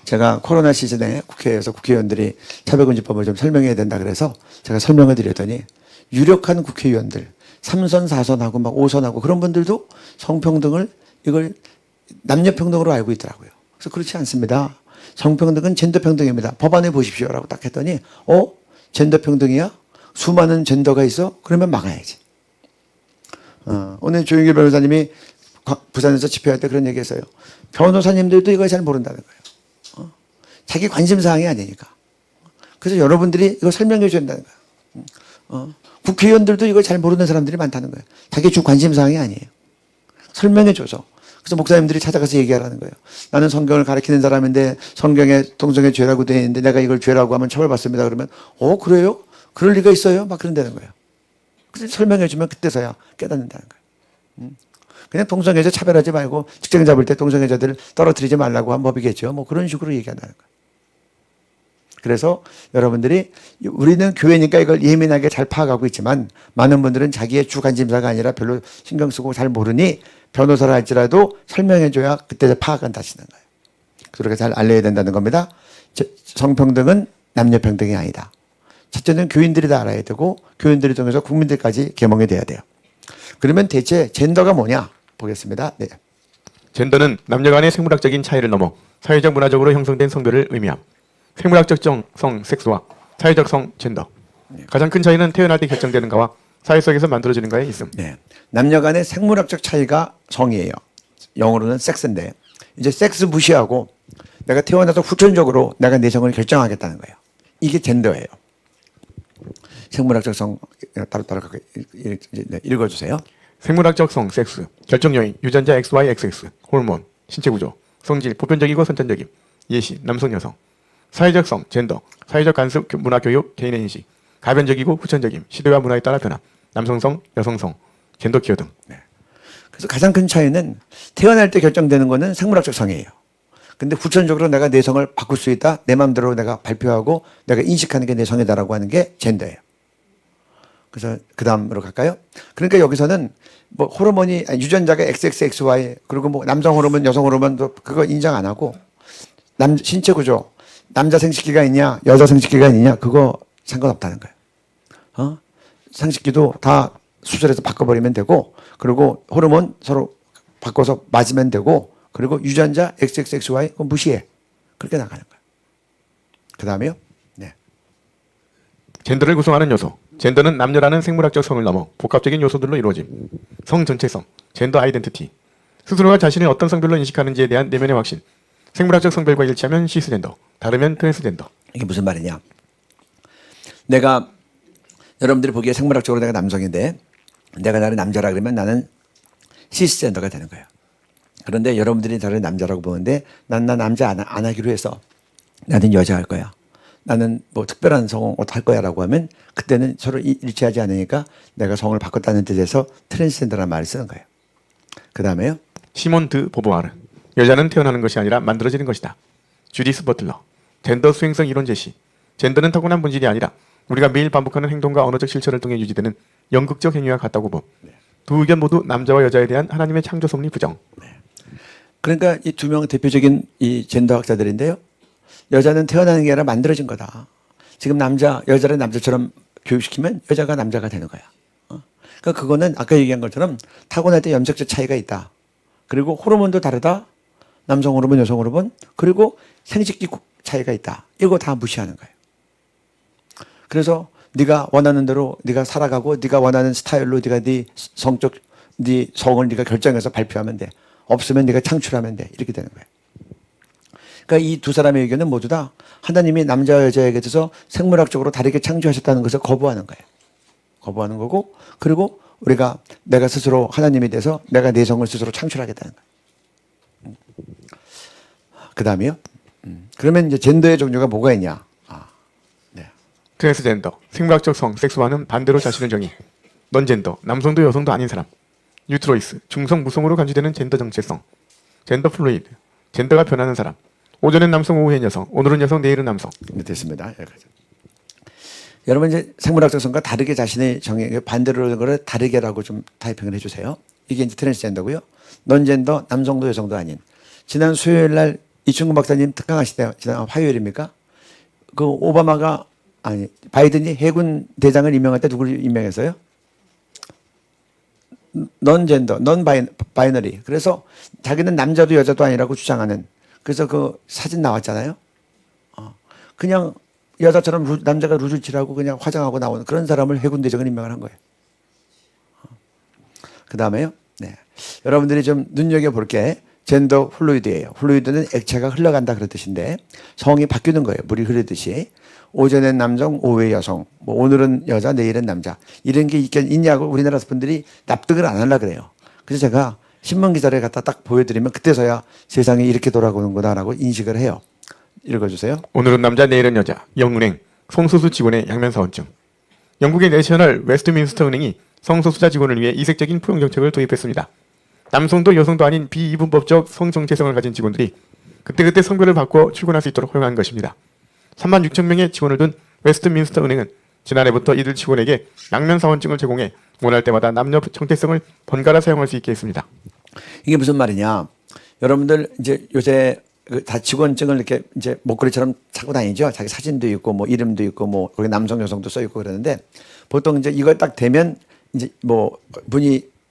제가 코로나 시즌에 국회에서 국회의원들이 차별금지법을 좀 설명해야 된다 그래서 제가 설명을 드렸더니 유력한 국회의원들 3선, 4선하고 막 5선하고 그런 분들도 성평등을 이걸 남녀평등으로 알고 있더라고요. 그래서 그렇지 않습니다. 성평등은 젠더평등입니다. 법안에 보십시오라고 딱 했더니 젠더평등이야? 수많은 젠더가 있어? 그러면 막아야지. 오늘 조영길 변호사님이 부산에서 집회할 때 그런 얘기했어요. 변호사님들도 이걸 잘 모른다는 거예요. 자기 관심사항이 아니니까. 그래서 여러분들이 이걸 설명해 줘야 된다는 거예요. 국회의원들도 이걸 잘 모르는 사람들이 많다는 거예요. 자기 주 관심사항이 아니에요. 설명해 줘서. 그래서 목사님들이 찾아가서 얘기하라는 거예요. 나는 성경을 가르치는 사람인데 성경에 동성애 죄라고 되어 있는데 내가 이걸 죄라고 하면 처벌받습니다. 그러면 그래요? 그럴 리가 있어요? 막 그런다는 거예요. 그래서 설명해 주면 그때서야 깨닫는다는 거예요. 그냥 동성애자 차별하지 말고 직장 잡을 때 동성애자들을 떨어뜨리지 말라고 한 법이겠죠. 뭐 그런 식으로 얘기한다는 거예요. 그래서 여러분들이 우리는 교회니까 이걸 예민하게 잘 파악하고 있지만 많은 분들은 자기의 주 관심사가 아니라 별로 신경 쓰고 잘 모르니 변호사를 할지라도 설명해줘야 그때 파악한다시는 거예요. 그렇게 잘 알려야 된다는 겁니다. 성평등은 남녀평등이 아니다. 첫째는 교인들이 다 알아야 되고 교인들을 통해서 국민들까지 계몽이 돼야 돼요. 그러면 대체 젠더가 뭐냐 보겠습니다. 네. 젠더는 남녀 간의 생물학적인 차이를 넘어 사회적 문화적으로 형성된 성별을 의미함. 생물학적 성 섹스와 사회적 성 젠더. 가장 큰 차이는 태어날 때 결정되는 가와 사회 속에서 만들어지는 가에 있음. 네. 남녀 간의 생물학적 차이가 성이에요. 영어로는 섹스인데 이제 섹스 무시하고 내가 태어나서 후천적으로 내가 내 성을 결정하겠다는 거예요. 이게 젠더예요. 생물학적 성 따로 읽어주세요. 생물학적 성 섹스, 결정 요인 유전자 XYXX, 호르몬, 신체 구조, 성질 보편적이고 선천적임, 예시 남성 여성. 사회적 성 젠더, 사회적 간섭 문화 교육 개인의 인식, 가변적이고 후천적임, 시대와 문화에 따라 변화, 남성성, 여성성, 젠더 기여 등. 네. 그래서 가장 큰 차이는 태어날 때 결정되는 거는 생물학적 성이에요. 근데 후천적으로 내가 내 성을 바꿀 수 있다. 내 마음대로 내가 발표하고 내가 인식하는 게 내 성이다라고 하는 게 젠더예요. 그래서 그 다음으로 갈까요? 그러니까 여기서는 뭐 호르몬이 유전자가 XXXY 그리고 뭐 남성 호르몬, 여성 호르몬도 그거 인정 안 하고 신체 구조 남자 생식기가 있냐 여자 생식기가 있냐 그거 상관없다는 거예요. 생식기도 다 수술해서 바꿔버리면 되고 그리고 호르몬 서로 바꿔서 맞으면 되고 그리고 유전자 XXXY 그거 무시해. 그렇게 나가는 거예요. 그 다음에요. 네. 젠더를 구성하는 요소. 젠더는 남녀라는 생물학적 성을 넘어 복합적인 요소들로 이루어짐. 성 전체성, 젠더 아이덴티티. 스스로가 자신을 어떤 성별로 인식하는지에 대한 내면의 확신. 생물학적 성별과 일치하면 시스젠더, 다르면 트랜스젠더. 이게 무슨 말이냐? 내가 여러분들이 보기에 생물학적으로 내가 남성인데 내가 나를 남자라 그러면 나는 시스젠더가 되는 거예요. 그런데 여러분들이 나를 남자라고 보는데 난 남자 안 하기로 해서 나는 여자 할 거야. 나는 뭐 특별한 성을 할 거야 라고 하면 그때는 서로 일치하지 않으니까 내가 성을 바꿨다는 뜻에서 트랜스젠더라는 말을 쓰는 거예요. 그 다음에요. 시몬 드 보보아르. 여자는 태어나는 것이 아니라 만들어지는 것이다. 주디스 버틀러. 젠더 수행성 이론 제시. 젠더는 타고난 본질이 아니라 우리가 매일 반복하는 행동과 언어적 실천을 통해 유지되는 연극적 행위와 같다고 봄. 두 의견 모두 남자와 여자에 대한 하나님의 창조 섭리 부정. 그러니까 이 두 명 대표적인 이 젠더 학자들인데요. 여자는 태어나는 게 아니라 만들어진 거다. 지금 여자를 남자처럼 교육시키면 여자가 남자가 되는 거야. 그러니까 그거는 아까 얘기한 것처럼 타고날 때 염색적 차이가 있다. 그리고 호르몬도 다르다. 남성 호르몬, 여성 호르몬. 그리고 생식기 차이가 있다. 이거 다 무시하는 거예요. 그래서 네가 원하는 대로 네가 살아가고 네가 원하는 스타일로 네가 네 성을 네가 결정해서 발표하면 돼. 없으면 네가 창출하면 돼. 이렇게 되는 거예요. 그러니까 이 두 사람의 의견은 모두 다 하나님이 남자와 여자에게 대해서 생물학적으로 다르게 창조하셨다는 것을 거부하는 거예요. 거부하는 거고 그리고 내가 스스로 하나님이 돼서 내가 내 성을 스스로 창출하겠다는 거예요. 그 다음에요. 그러면 이제 젠더의 종류가 뭐가 있냐? 트랜스젠더, 생물학적 성, 섹스와는 반대로 자신을 정의. 넌젠더, 남성도 여성도 아닌 사람. 유트로이스, 중성 무성으로 간주되는 젠더 정체성. 젠더 플루이드, 젠더가 변하는 사람. 오전엔 남성, 오후엔 여성, 오늘은 여성, 내일은 남성. 네, 됐습니다. 여기까지. 여러분 이제 생물학적 성과 다르게 자신의 정의 반대로 하는 거를 다르게라고 좀 타이핑을 해주세요. 이게 이제 트랜스젠더고요. 넌젠더, 남성도 여성도 아닌. 지난 수요일 날 이충근 박사님 특강하시대요. 지난 화요일입니까? 그 바이든이 해군 대장을 임명할 때 누구를 임명했어요? 넌젠더, 넌바이너리. 그래서 자기는 남자도 여자도 아니라고 주장하는. 그래서 그 사진 나왔잖아요. 그냥 여자처럼 남자가 루즈칠하고 그냥 화장하고 나오는 그런 사람을 해군 대장을 임명을 한 거예요. 그 다음에요. 네. 여러분들이 좀 눈여겨볼 게 젠더 플루이드예요. 플루이드는 액체가 흘러간다 그런 뜻인데 성이 바뀌는 거예요. 물이 흐르듯이. 오전엔 남성, 오후에 여성, 뭐 오늘은 여자, 내일은 남자. 이런 게 있냐고 우리나라 분들이 납득을 안 하려고 그래요. 그래서 제가 신문 기사를 갖다 딱 보여드리면 그때서야 세상이 이렇게 돌아가는구나라고 인식을 해요. 읽어주세요. 오늘은 남자, 내일은 여자. 영은행, 성소수 직원의 양면사원증. 영국의 내셔널 웨스트민스터 은행이 성소수자 직원을 위해 이색적인 포용 정책을 도입했습니다. 남성도 여성도 아닌 비이분법적 성 정체성을 가진 직원들이 그때그때 성별을 바꿔 출근할 수 있도록 허용한 것입니다. 36,000명의 직원을 둔 웨스트민스터 은행은 지난해부터 이들 직원에게 양면사원증을 제공해 원할 때마다 남녀 정체성을 번갈아 사용할 수 있게 했습니다. 이게 무슨 말이냐? 여러분들 이제 요새 다 직원증을 이렇게 이제 목걸이처럼 차고 다니죠. 자기 사진도 있고 뭐 이름도 있고 뭐 거기 남성 여성도 써 있고 그러는데 보통 이제 이걸 딱 대면 이제 뭐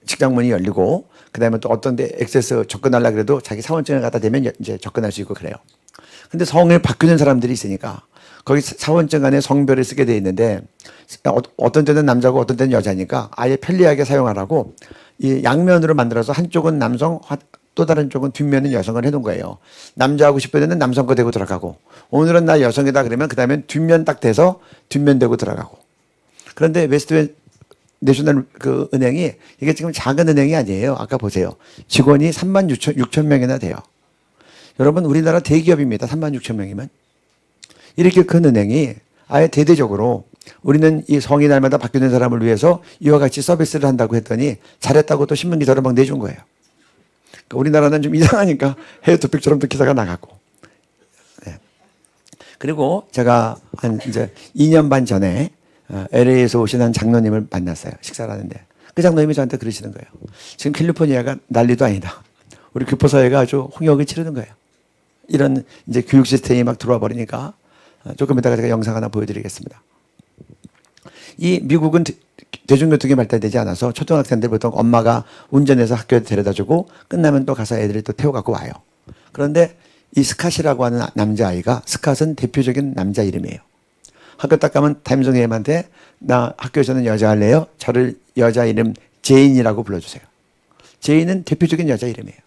직장 문이 열리고 그다음에 또 어떤 데 액세스 접근하려고 그래도 자기 사원증을 갖다 대면 이제 접근할 수 있고 그래요. 근데 성을 바꾸는 사람들이 있으니까 거기 사원증 안에 성별을 쓰게 돼 있는데 어떤 때는 남자고 어떤 때는 여자니까 아예 편리하게 사용하라고 이 양면으로 만들어서 한쪽은 남성 또 다른 쪽은 뒷면은 여성을 해놓은 거예요. 남자하고 싶을 때는 남성 거 대고 들어가고 오늘은 나 여성이다 그러면 그 다음에 뒷면 딱 대서 뒷면 대고 들어가고. 그런데 웨스트 내셔널 그 은행이 이게 지금 작은 은행이 아니에요. 아까 보세요. 직원이 36,000명이나 돼요. 여러분 우리나라 대기업입니다. 36,000명이면. 이렇게 큰 은행이 아예 대대적으로 우리는 이 성이 날마다 바뀌는 사람을 위해서 이와 같이 서비스를 한다고 했더니 잘했다고 또 신문기사로 막 내준 거예요. 그러니까 우리나라는 좀 이상하니까 해외 토픽처럼 또 기사가 나갔고. 네. 그리고 제가 한 이제 2년 반 전에 LA에서 오신 한 장로님을 만났어요. 식사를 하는데. 그 장로님이 저한테 그러시는 거예요. 지금 캘리포니아가 난리도 아니다. 우리 교포사회가 아주 홍역을 치르는 거예요. 이런 이제 교육 시스템이 막 들어와 버리니까 조금 이따가 제가 영상 하나 보여드리겠습니다. 이 미국은 대중교통이 발달되지 않아서 초등학생들 보통 엄마가 운전해서 학교에 데려다주고 끝나면 또 가서 애들이 또 태워갖고 와요. 그런데 이 스캇이라고 하는 남자아이가, 스캇은 대표적인 남자 이름이에요. 학교 딱 가면 담임선생님한테 나 학교에서는 여자 할래요? 저를 여자 이름 제인이라고 불러주세요. 제인은 대표적인 여자 이름이에요.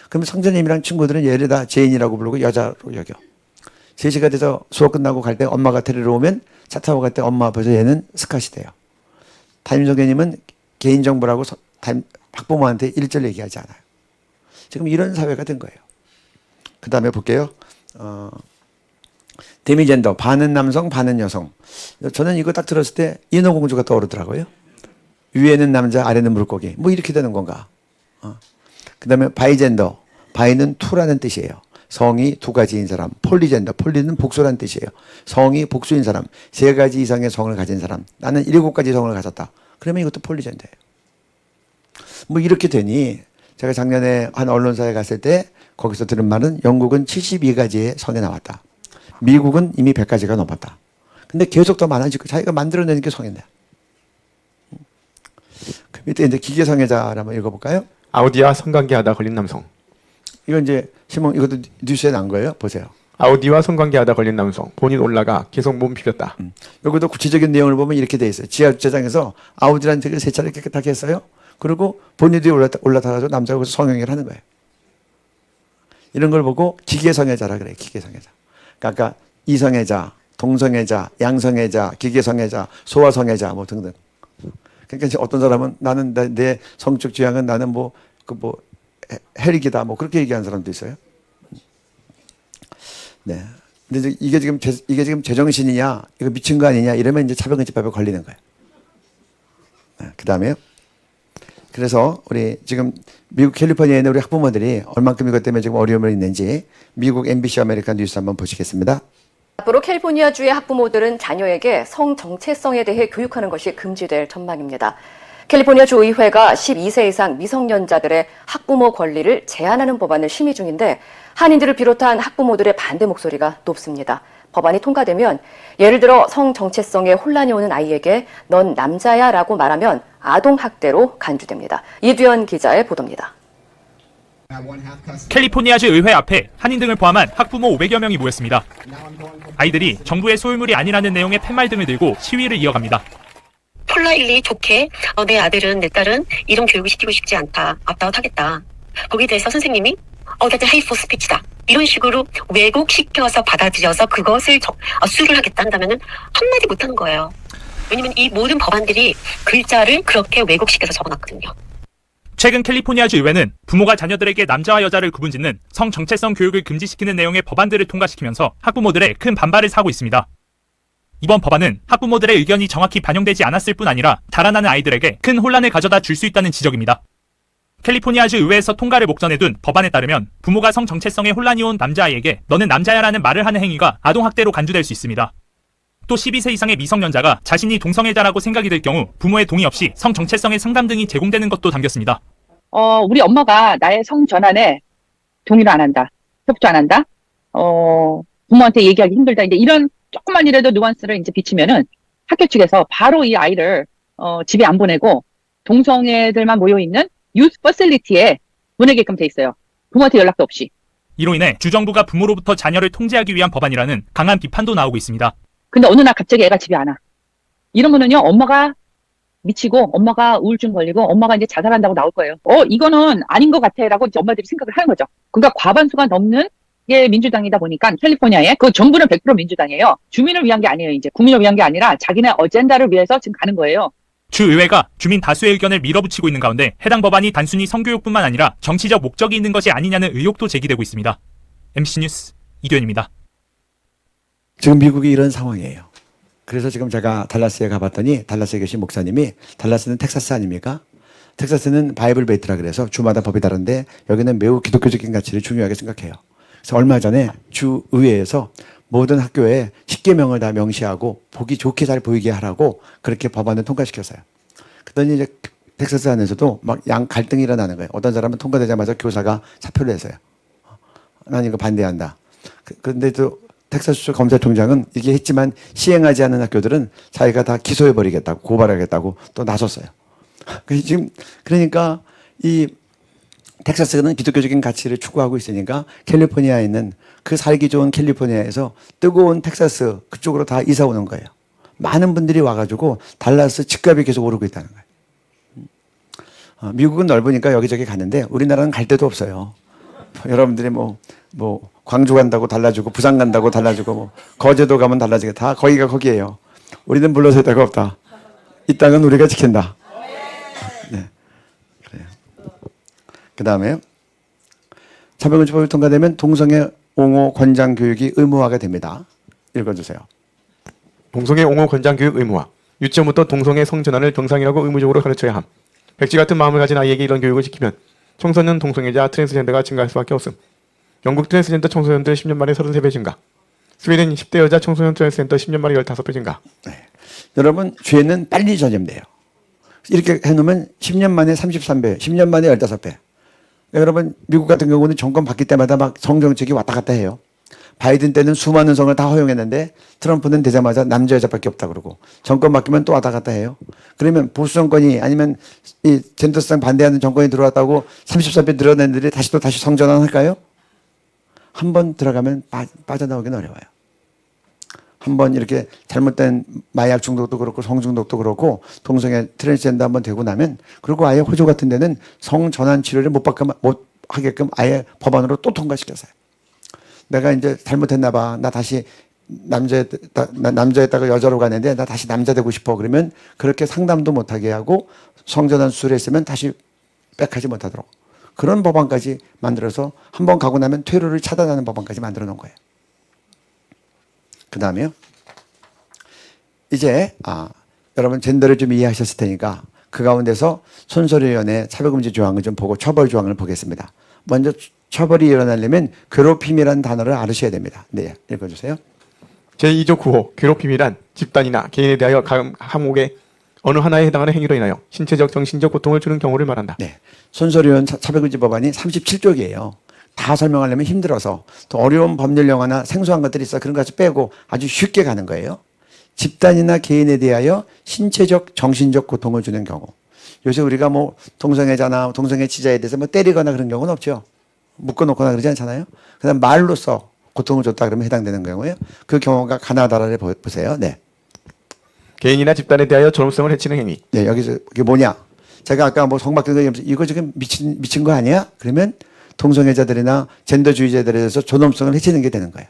그러면 성전님이랑 친구들은 얘를 다 제인이라고 부르고 여자로 여겨. 3시가 돼서 수업 끝나고 갈 때 엄마가 데리러 오면 차 타고 갈 때 엄마 앞에서 얘는 스캇이 돼요. 담임선생님은 개인정보라고 학부모한테 일절 얘기하지 않아요. 지금 이런 사회가 된 거예요. 그 다음에 볼게요. 데미젠더, 반은 남성, 반은 여성. 저는 이거 딱 들었을 때 인어공주가 떠오르더라고요. 위에는 남자, 아래는 물고기. 뭐 이렇게 되는 건가. 그 다음에 바이젠더, 바이는 투라는 뜻이에요. 성이 2가지인 사람. 폴리젠더, 폴리는 복수라는 뜻이에요. 성이 복수인 사람. 3가지 이상의 성을 가진 사람. 나는 7가지 성을 가졌다. 그러면 이것도 폴리젠더예요. 뭐 이렇게 되니 제가 작년에 한 언론사에 갔을 때 거기서 들은 말은 영국은 72가지의 성이 나왔다. 미국은 이미 100가지가 넘었다. 근데 계속 더 많아지고 자기가 만들어내는 게 성이네. 그 밑에 이제 기계성애자를 한번 읽어볼까요? 아우디와 성관계하다 걸린 남성. 이건 이제 신문, 이것도 뉴스에 난 거예요. 보세요. 아우디와 성관계하다 걸린 남성. 본인 올라가 계속 몸 비볐다. 여기도 구체적인 내용을 보면 이렇게 돼 있어요. 지하 주차장에서 아우디라는 책을 3차례 깨끗하게 했어요. 그리고 본인들이 올라타가지고 남자가 거기서 성행위를 하는 거예요. 이런 걸 보고 기계성애자라 그래요. 기계성애자. 그러니까 이성애자, 동성애자, 양성애자, 기계성애자, 소아성애자 뭐 등등. 그러니까 이제 어떤 사람은 나는 내 성적 취향은 나는 헬릭이다 뭐 그렇게 얘기하는 사람도 있어요. 네. 근데 이게 지금 제정신이냐, 이거 미친 거 아니냐 이러면 이제 차별금지법에 걸리는 거예요. 네. 그 다음에요. 그래서 우리 지금 미국 캘리포니아에 있는 우리 학부모들이 얼만큼 이것 때문에 지금 어려움을 있는지 미국 MBC 아메리칸 뉴스 한번 보시겠습니다. 앞으로 캘리포니아주의 학부모들은 자녀에게 성 정체성에 대해 교육하는 것이 금지될 전망입니다. 캘리포니아주 의회가 12세 이상 미성년자들의 학부모 권리를 제한하는 법안을 심의 중인데 한인들을 비롯한 학부모들의 반대 목소리가 높습니다. 법안이 통과되면 예를 들어 성 정체성에 혼란이 오는 아이에게 넌 남자야 라고 말하면 아동학대로 간주됩니다. 이두현 기자의 보도입니다. 캘리포니아주 의회 앞에 한인 등을 포함한 학부모 500여 명이 모였습니다. 아이들이 정부의 소유물이 아니라는 내용의 팻말 등을 들고 시위를 이어갑니다. 폴라일리 좋게 내 아들은 내 딸은 이런 교육을 시키고 싶지 않다. 압다웃 하겠다. 거기에 대해서 선생님이 that's hateful speech다. 이런 식으로 왜곡시켜서 받아들여서 그것을 수를 하겠다 한다면은 한마디 못하는 거예요. 왜냐면 이 모든 법안들이 글자를 그렇게 왜곡시켜서 적어놨거든요. 최근 캘리포니아주 의회는 부모가 자녀들에게 남자와 여자를 구분짓는 성 정체성 교육을 금지시키는 내용의 법안들을 통과시키면서 학부모들의 큰 반발을 사고 있습니다. 이번 법안은 학부모들의 의견이 정확히 반영되지 않았을 뿐 아니라 자라나는 아이들에게 큰 혼란을 가져다 줄 수 있다는 지적입니다. 캘리포니아주 의회에서 통과를 목전에 둔 법안에 따르면 부모가 성 정체성에 혼란이 온 남자아이에게 너는 남자야라는 말을 하는 행위가 아동학대로 간주될 수 있습니다. 또 12세 이상의 미성년자가 자신이 동성애자라고 생각이 들 경우 부모의 동의 없이 성 정체성의 상담 등이 제공되는 것도 담겼습니다. 우리 엄마가 나의 성 전환에 동의를 안 한다. 협조 안 한다. 부모한테 얘기하기 힘들다. 이제 이런 조금만이라도 누안스를 이제 비치면은 학교 측에서 바로 이 아이를 집에 안 보내고 동성애들만 모여 있는 유스 퍼실리티에 보내게끔 돼 있어요. 부모한테 연락도 없이. 이로 인해 주정부가 부모로부터 자녀를 통제하기 위한 법안이라는 강한 비판도 나오고 있습니다. 근데 어느 날 갑자기 애가 집에 안 와. 이러면은요, 엄마가 미치고, 엄마가 우울증 걸리고, 엄마가 이제 자살한다고 나올 거예요. 이거는 아닌 것 같아. 라고 이제 엄마들이 생각을 하는 거죠. 그러니까 과반수가 넘는 게 민주당이다 보니까 캘리포니아에 그 정부는 100% 민주당이에요. 주민을 위한 게 아니에요. 이제 국민을 위한 게 아니라 자기네 어젠다를 위해서 지금 가는 거예요. 주 의회가 주민 다수의 의견을 밀어붙이고 있는 가운데 해당 법안이 단순히 성교육뿐만 아니라 정치적 목적이 있는 것이 아니냐는 의혹도 제기되고 있습니다. MBC 뉴스 이두현입니다. 지금 미국이 이런 상황이에요. 그래서 지금 제가 달라스에 가봤더니 달라스에 계신 목사님이 달라스는 텍사스 아닙니까? 텍사스는 바이블 베이트라 그래서 주마다 법이 다른데 여기는 매우 기독교적인 가치를 중요하게 생각해요. 그래서 얼마 전에 주 의회에서 모든 학교에 10계명을 다 명시하고 보기 좋게 잘 보이게 하라고 그렇게 법안을 통과시켰어요. 그랬더니 이제 텍사스 안에서도 막 갈등이 일어나는 거예요. 어떤 사람은 통과되자마자 교사가 사표를 했어요. 난 이거 반대한다. 그런데 또 텍사스 검찰총장은 이게 했지만 시행하지 않은 학교들은 자기가 다 기소해버리겠다고 고발하겠다고 또 나섰어요. 지금 그러니까 이 텍사스는 기독교적인 가치를 추구하고 있으니까 캘리포니아에 있는 그 살기 좋은 캘리포니아에서 뜨거운 텍사스 그쪽으로 다 이사 오는 거예요. 많은 분들이 와가지고 달라스 집값이 계속 오르고 있다는 거예요. 미국은 넓으니까 여기저기 가는데 우리나라는 갈 데도 없어요. 여러분들이 뭐 광주 간다고 달라지고 부산 간다고 달라지고 뭐 거제도 가면 달라지게 다 거기가 거기예요. 우리는 물러설 데가 없다. 이 땅은 우리가 지킨다. 네. 그래요. 그 다음에 차별금지법이 통과되면 동성애 옹호 권장 교육이 의무화가 됩니다. 읽어주세요. 동성애 옹호 권장 교육 의무화. 유치원부터 동성애 성전환을 정상이라고 의무적으로 가르쳐야 함. 백지 같은 마음을 가진 아이에게 이런 교육을 시키면 청소년 동성애자 트랜스젠더가 증가할 수밖에 없음. 영국 트랜스젠더 청소년들 10년 만에 33배 증가. 스웨덴 10대 여자 청소년 트랜스젠더 10년 만에 15배 증가. 네. 여러분 죄는 빨리 전염돼요. 이렇게 해놓으면 10년 만에 33배, 10년 만에 15배. 여러분 미국 같은 경우는 정권 바뀔 때마다 막 성정책이 왔다 갔다 해요. 바이든 때는 수많은 성을 다 허용했는데 트럼프는 되자마자 남자 여자밖에 없다 그러고 정권 바뀌면 또 왔다 갔다 해요. 그러면 보수 정권이 아니면 이 젠더성 반대하는 정권이 들어왔다고 34배 늘어난 애들이 다시 성전환 할까요? 한 번 들어가면 빠져나오기는 어려워요. 한 번 이렇게 잘못된 마약 중독도 그렇고 성중독도 그렇고 동성애 트랜스젠더 한번 되고 나면 그리고 아예 호주 같은 데는 성전환 치료를 못 하게끔 아예 법안으로 또 통과시켰어요. 내가 이제 잘못했나 봐. 나 다시 남자였다가 여자로 가는데 나 다시 남자 되고 싶어. 그러면 그렇게 상담도 못하게 하고 성전환 수술했으면 다시 백하지 못하도록 그런 법안까지 만들어서 한번 가고 나면 퇴로를 차단하는 법안까지 만들어 놓은 거예요. 그 다음에요. 이제 여러분 젠더를 좀 이해하셨을 테니까 그 가운데서 손소리위원회 차별금지 조항을 좀 보고 처벌 조항을 보겠습니다. 먼저 처벌이 일어나려면 괴롭힘이라는 단어를 알으셔야 됩니다. 네, 읽어주세요. 제2조 9호 괴롭힘이란 집단이나 개인에 대하여 항목의 어느 하나에 해당하는 행위로 인하여 신체적, 정신적 고통을 주는 경우를 말한다. 네, 손소리위원 차별금지 법안이 37쪽이에요. 다 설명하려면 힘들어서 또 어려운 법률 용어나 생소한 것들이 있어 그런 것을 빼고 아주 쉽게 가는 거예요. 집단이나 개인에 대하여 신체적, 정신적 고통을 주는 경우. 요새 우리가 뭐 동성애자나 동성애 지자에 대해서 뭐 때리거나 그런 경우는 없죠. 묶어놓거나 그러지 않잖아요. 그다음 말로써 고통을 줬다 그러면 해당되는 경우예요. 그 경우가 가나다라를 보세요. 네. 개인이나 집단에 대하여 존엄성을 해치는 행위. 네, 여기서 이게 뭐냐? 제가 아까 뭐 성박대도 얘기하면서 이거 지금 미친 거 아니야? 그러면 동성애자들이나 젠더주의자들에 대해서 존엄성을 해치는 게 되는 거예요.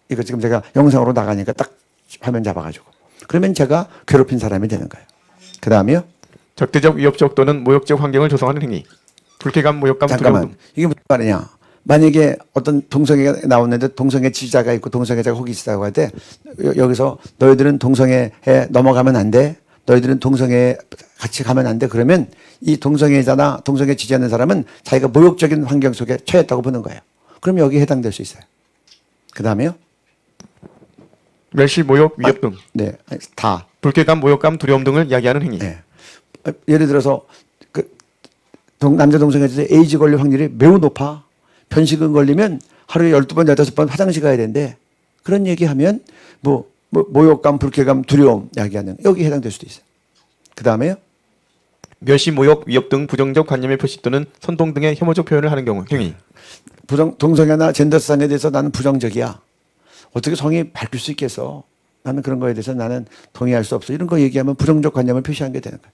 이거 지금 제가 영상으로 나가니까 딱 화면 잡아가지고. 그러면 제가 괴롭힌 사람이 되는 거예요. 그 다음에요. 적대적, 위협적 또는 모욕적 환경을 조성하는 행위. 불쾌감, 모욕감, 잠깐만. 두려움. 이게 무슨 말이냐. 만약에 어떤 동성애가 나오는데 동성애 지지자가 있고 동성애자가 혹이 있다고 할 때 여기서 너희들은 동성애에 넘어가면 안 돼. 너희들은 동성애에 같이 가면 안 돼. 그러면 이 동성애자나 동성애 지지하는 사람은 자기가 모욕적인 환경 속에 처했다고 보는 거예요. 그럼 여기에 해당될 수 있어요. 그 다음에요. 멸시, 모욕, 위협 등. 네, 다. 불쾌감, 모욕감, 두려움 등을 이야기하는 행위. 네. 예를 들어서 남자 동성애자들 에이즈 걸릴 확률이 매우 높아. 변식은 걸리면 하루에 12번, 15번 화장실 가야 되는데 그런 얘기하면 모욕감, 불쾌감, 두려움 이야기하는 여기에 해당될 수도 있어요. 그 다음에요. 멸시, 모욕, 위협 등 부정적 관념의 표시 또는 선동 등의 혐오적 표현을 하는 경우 행위. 동성애나 젠더성에 대해서 나는 부정적이야. 어떻게 성이 바뀔 수 있겠어? 나는 그런 거에 대해서 나는 동의할 수 없어. 이런 거 얘기하면 부정적 관념을 표시한 게 되는 거예요.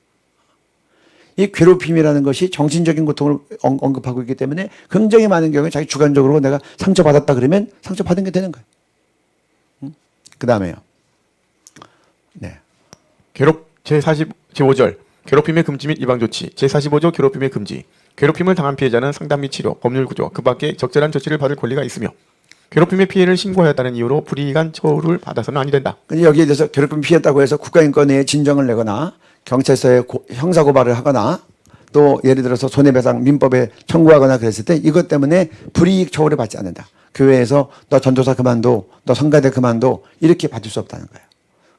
이 괴롭힘이라는 것이 정신적인 고통을 언급하고 있기 때문에 굉장히 많은 경우에 자기 주관적으로 내가 상처받았다 그러면 상처받은 게 되는 거예요. 그 다음에요. 네. 제45절 괴롭힘의 금지 및 예방 조치. 제45조 괴롭힘의 금지. 괴롭힘을 당한 피해자는 상담 및 치료, 법률 구조, 그 밖에 적절한 조치를 받을 권리가 있으며 괴롭힘의 피해를 신고하였다는 이유로 불이익한 처우를 받아서는 아니 된다. 근데 여기에 대해서 괴롭힘 피했다고 해서 국가인권위에 진정을 내거나 경찰서에 형사고발을 하거나 또 예를 들어서 손해배상 민법에 청구하거나 그랬을 때 이것 때문에 불이익 처우를 받지 않는다. 교회에서 너 전도사 그만둬, 너 성가대 그만둬 이렇게 받을 수 없다는 거예요.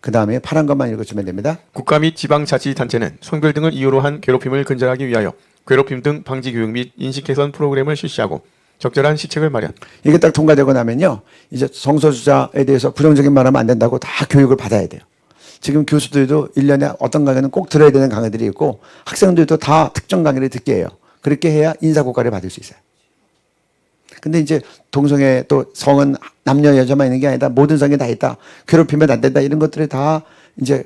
그 다음에 파란 것만 읽어주면 됩니다. 국가 및 지방자치단체는 성별 등을 이유로 한 괴롭힘을 근절하기 위하여 괴롭힘 등 방지 교육 및 인식 개선 프로그램을 실시하고 적절한 시책을 마련. 이게 딱 통과되고 나면요, 이제 성소수자에 대해서 부정적인 말하면 안 된다고 다 교육을 받아야 돼요. 지금 교수들도 1년에 어떤 강의는 꼭 들어야 되는 강의들이 있고 학생들도 다 특정 강의를 듣게 해요. 그렇게 해야 인사고과를 받을 수 있어요. 근데 이제 동성애 또 성은 남녀 여자만 있는 게 아니다. 모든 성이 다 있다. 괴롭히면 안 된다. 이런 것들을 다 이제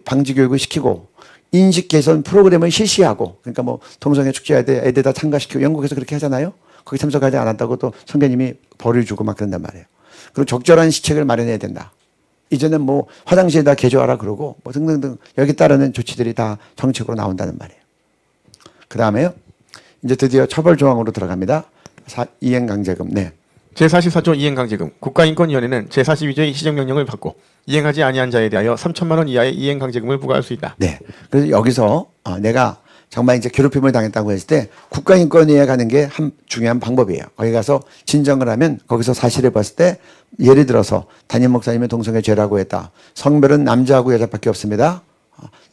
방지 교육을 시키고 인식 개선 프로그램을 실시하고, 그러니까 뭐 동성애 축제에 애들 다 참가시키고, 영국에서 그렇게 하잖아요. 거기 참석하지 않았다고 또 선배님이 벌을 주고 막 그런단 말이에요. 그리고 적절한 시책을 마련해야 된다. 이제는 뭐 화장실에다 개조하라 그러고 뭐 등등등 여기 따르는 조치들이 다 정책으로 나온다는 말이에요. 그 다음에요, 이제 드디어 처벌 조항으로 들어갑니다. 이행강제금. 네. 제44조 이행강제금. 국가인권위원회는 제42조의 시정명령을 받고 이행하지 아니한 자에 대하여 3천만 원 이하의 이행강제금을 부과할 수 있다. 네. 그래서 여기서 내가 정말 이제 괴롭힘을 당했다고 했을 때 국가인권위에 가는 게 한 중요한 방법이에요. 거기 가서 진정을 하면 거기서 사실을 봤을 때, 예를 들어서 담임 목사님이 동성애 죄라고 했다. 성별은 남자하고 여자밖에 없습니다.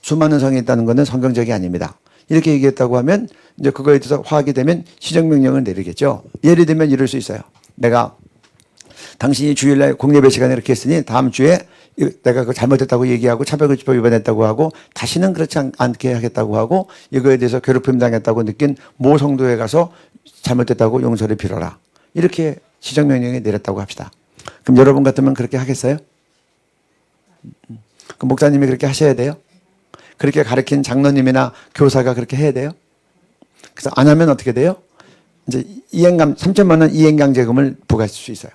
수많은 성이 있다는 것은 성경적이 아닙니다. 이렇게 얘기했다고 하면 이제 그거에 대해서 화하게 되면 시정명령을 내리겠죠. 예를 들면 이럴 수 있어요. 내가 당신이 주일날 공예배 시간에 이렇게 했으니 다음 주에 내가 그거 잘못했다고 얘기하고 차별금지법 위반했다고 하고 다시는 그렇지 않게 하겠다고 하고 이거에 대해서 괴롭힘 당했다고 느낀 모 성도에 가서 잘못했다고 용서를 빌어라. 이렇게 시정명령을 내렸다고 합시다. 그럼 여러분 같으면 그렇게 하겠어요? 그럼 목사님이 그렇게 하셔야 돼요? 그렇게 가르친 장로님이나 교사가 그렇게 해야 돼요? 그래서 안 하면 어떻게 돼요? 이제 3천만 원 이행강제금을 부과할 수 있어요.